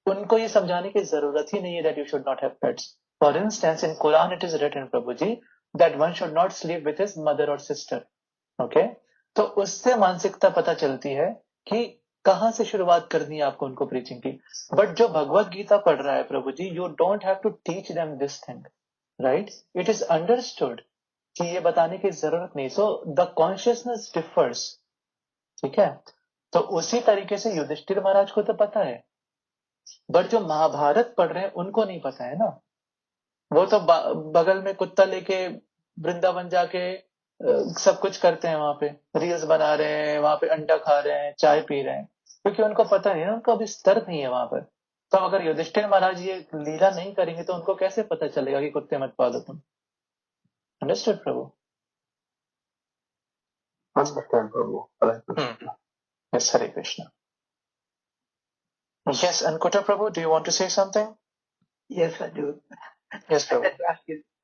उनको ये समझाने की जरूरत ही नहीं है that you should not have pets. For instance, in Quran it is written, Prabhuji, that one should not sleep with his mother or sister. Okay? तो उससे मानसिकता पता चलती है कि कहां से शुरुआत करनी है आपको उनको प्रीचिंग की. बट जो भगवत गीता पढ़ रहा है प्रभु जी, you don't have to teach them this thing, right? It is understood कि ये बताने की जरूरत नहीं. So the consciousness differs. ठीक है? तो उसी तरीके से युधिष्ठिर महाराज को तो पता है, बट जो महाभारत पढ़ रहे हैं उनको नहीं पता है ना. वो तो बगल में कुत्ता लेके वृंदावन जाके सब कुछ करते हैं, वहां पे रील्स बना रहे हैं, वहां पे अंडा खा रहे हैं, चाय पी रहे हैं, क्योंकि उनको पता नहीं है, उनको अभी स्तर नहीं है वहां पर. तो अगर युधिष्ठिर महाराज ये लीला नहीं करेंगे तो उनको कैसे पता चलेगा कि कुत्ते मत पालो तुम. Understood Prabhu?
Understand, Prabhu.
Yes, Hare Krishna. Yes, Ankuta Prabhu, do you want to say something?
Yes, I do.
Yes, Prabhu.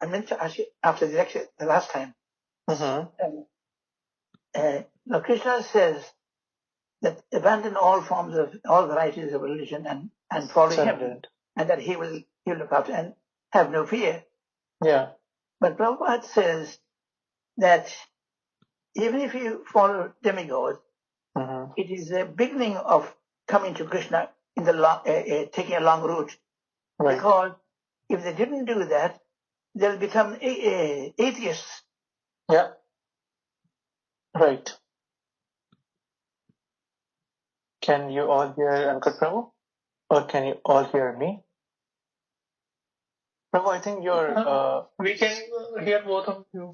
I meant to ask you after the lecture the last time. Now Krishna says that abandon all forms of all varieties of religion and follow him, and that he will look after and have no fear.
Yeah.
But Prabhupada says that even if you follow demigods, it is the beginning of coming to Krishna in the long, taking a long route. Right. Because if they didn't do that, they'll become atheists.
Yeah. Right. Can you all hear Ankit Prabhu? Or can you all hear me? Prabhu, I think you're...
we can hear both of you.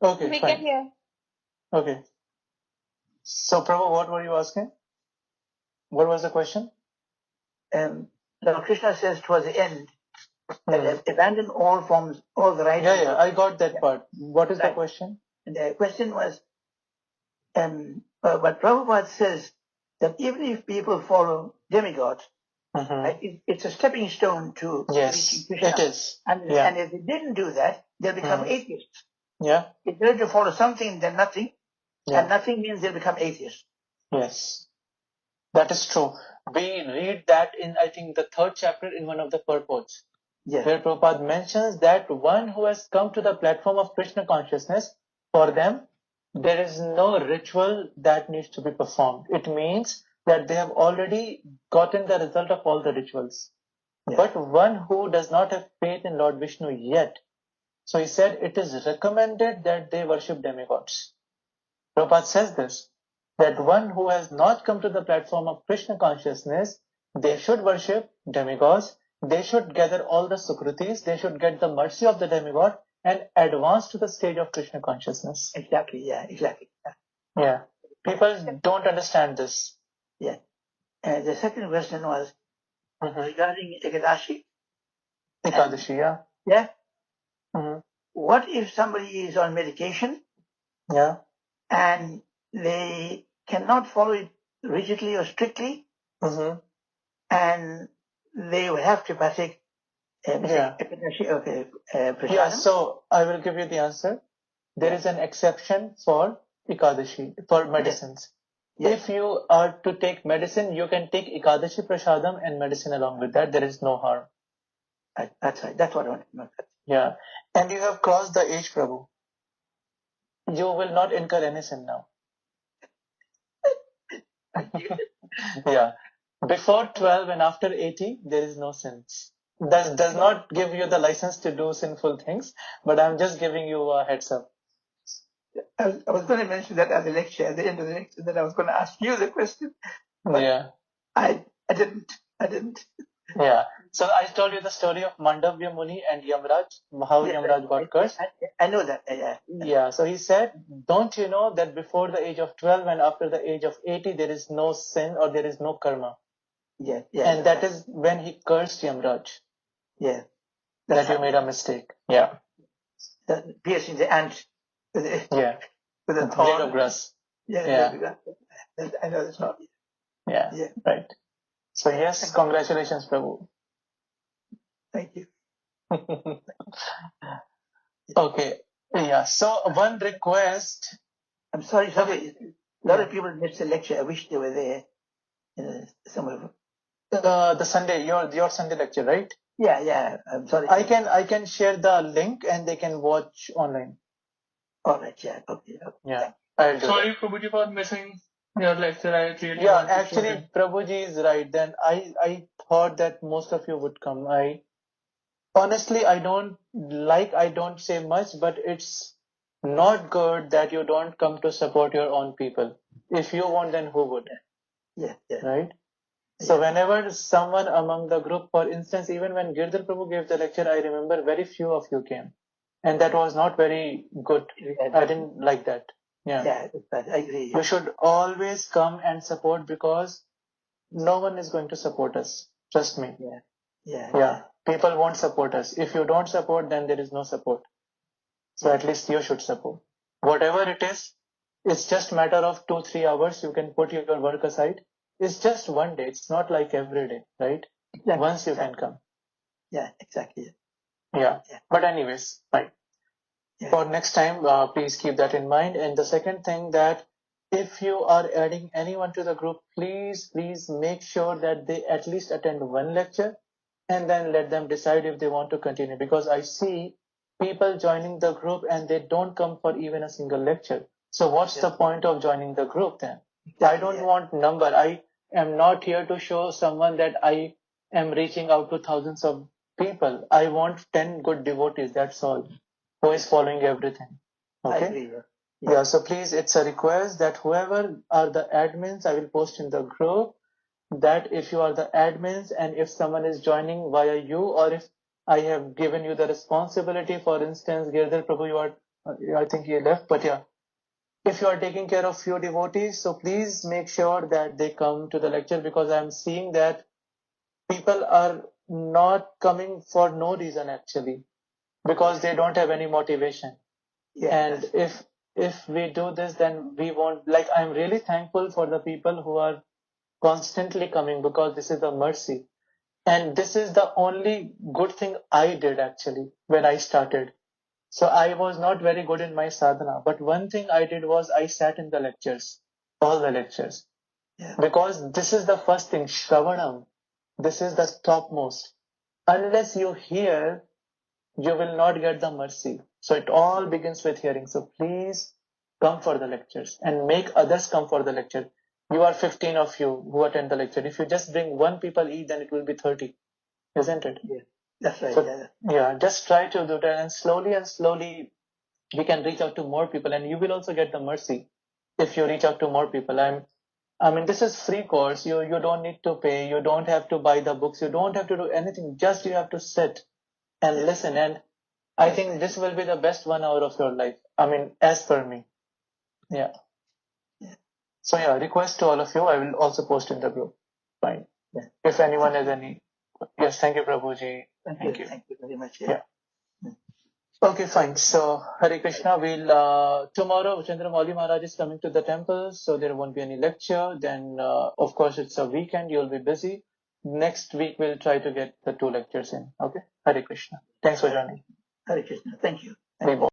Okay,
we
fine.
can hear.
Okay. So, Prabhu, what were you asking? What was the question?
Now Krishna says towards the end, that abandon all forms, all varieties.
Yeah, I got that part. What is the question?
The question was, what Prabhupada says, that even if people follow demigods, it's a stepping stone to reaching Krishna.
It is.
And if they didn't do that, they'll become atheists.
Yeah.
It's better to follow something than nothing, and nothing means they'll become atheists.
Yes. That is true. We read that in, I think, the 3rd chapter in one of the purports. Yes. Where Prabhupada mentions that one who has come to the platform of Krishna consciousness, for them, there is no ritual that needs to be performed. It means that they have already gotten the result of all the rituals. But one who does not have faith in Lord Vishnu yet, so he said it is recommended that they worship demigods. Prabhupada says this, that one who has not come to the platform of Krishna consciousness, they should worship demigods, they should gather all the sukritis, they should get the mercy of the demigod and advance to the stage of Krishna consciousness.
Exactly, yeah, exactly.
Yeah. People don't understand this.
Yeah. And the second question was regarding Ekadashi.
Ekadashi, yeah.
Yeah. What if somebody is on medication?
Yeah.
And they cannot follow it rigidly or strictly, and they will have to partake
yeah, so I will give you the answer. There is an exception for Ekadashi, for medicines. If you are to take medicine, you can take Ekadashi Prasadam and medicine along with that. There is no harm.
That's right. That's what I want to know.
Yeah. And you have crossed the age, Prabhu. You will not incur any sin now. Yeah. Before 12 and after 80, there is no sins. That does not give you the license to do sinful things, but I'm just giving you a heads up.
I was going to mention that at the lecture, at the end of the lecture, that I was going to ask you the question. But
yeah.
I didn't.
Yeah. So I told you the story of Mandavya Muni and Yamraj, how Yamraj got cursed.
I know that.
Yeah. So he said, don't you know that before the age of 12 and after the age of 80, there is no sin or there is no karma?
Yeah.
And that is when he cursed Yamraj.
Yeah.
That you made a mistake. Yeah.
Piercing the ant. With a thorn.
Blade of grass.
Yeah. I know the story.
Yeah. Right. So yes, congratulations, Prabhu.
Thank you.
Okay. Yeah. So one request.
I'm sorry. A lot of people missed the lecture. I wish they were there. Somewhere.
The Sunday, your Sunday lecture, right?
Yeah. I'm sorry.
I can share the link and they can watch online.
All right. Yeah. Okay.
Yeah.
Sorry, Prabhuji, for missing your lecture. I really
actually, Prabhuji is right. Then I thought that most of you would come. Honestly, I don't say much, but it's not good that you don't come to support your own people. If you want, then who would?
Yeah.
Right? So whenever someone among the group, for instance, even when Girdhar Prabhu gave the lecture, I remember very few of you came. And that was not very good. I didn't like that.
Yeah, I agree.
You should always come and support because no one is going to support us. Trust me.
Yeah.
People won't support us. If you don't support, then there is no support. So at least you should support. Whatever it is, it's just matter of 2-3 hours. You can put your work aside. It's just one day. It's not like every day, right?
Exactly.
Once you can come.
Yeah, exactly.
Yeah. But anyways, fine.
Yeah.
For next time, please keep that in mind. And the second thing, that if you are adding anyone to the group, please make sure that they at least attend one lecture and then let them decide if they want to continue. Because I see people joining the group and they don't come for even a single lecture. So what's the point of joining the group then? I don't want number. I am not here to show someone that I am reaching out to thousands of people. I want 10 good devotees. That's all. Who is following everything. Okay?
I agree.
Yeah, so please, it's a request that whoever are the admins, I will post in the group that if you are the admins and if someone is joining via you, or if I have given you the responsibility, for instance, Girdhar Prabhu, I think he left, but yeah, if you are taking care of few devotees, so please make sure that they come to the lecture, because I'm seeing that people are not coming for no reason actually, because they don't have any motivation. And if we do this, then we won't, I'm really thankful for the people who are constantly coming, because this is a mercy. And this is the only good thing I did actually when I started. So I was not very good in my sadhana, but one thing I did was I sat in the lectures, all the lectures. Because this is the first thing, Shravanam. This is the topmost. Unless you hear, you will not get the mercy. So it all begins with hearing. So please come for the lectures and make others come for the lecture. You are 15 of you who attend the lecture. If you just bring 1 people each, then it will be 30, isn't it?
Yeah, that's right.
So, yeah, just try to do that, and slowly we can reach out to more people, and you will also get the mercy if you reach out to more people. I mean, this is free course. You don't need to pay. You don't have to buy the books. You don't have to do anything. Just you have to sit and listen. And I think this will be the best 1 hour of your life. I mean, as per me. Yeah. So yeah, request to all of you. I will also post in the group. Fine. Yeah. If anyone has any. Yes, thank you, Prabhuji.
Thank you. Thank you very much.
Yeah. Okay, fine. So, Hare Krishna, tomorrow Chandramauli Maharaj is coming to the temple, so there won't be any lecture. Then, of course, it's a weekend, you'll be busy. Next week, we'll try to get the 2 lectures in. Okay? Hare Krishna. Thanks for joining.
Hare Krishna. Thank you.
Hare Bol.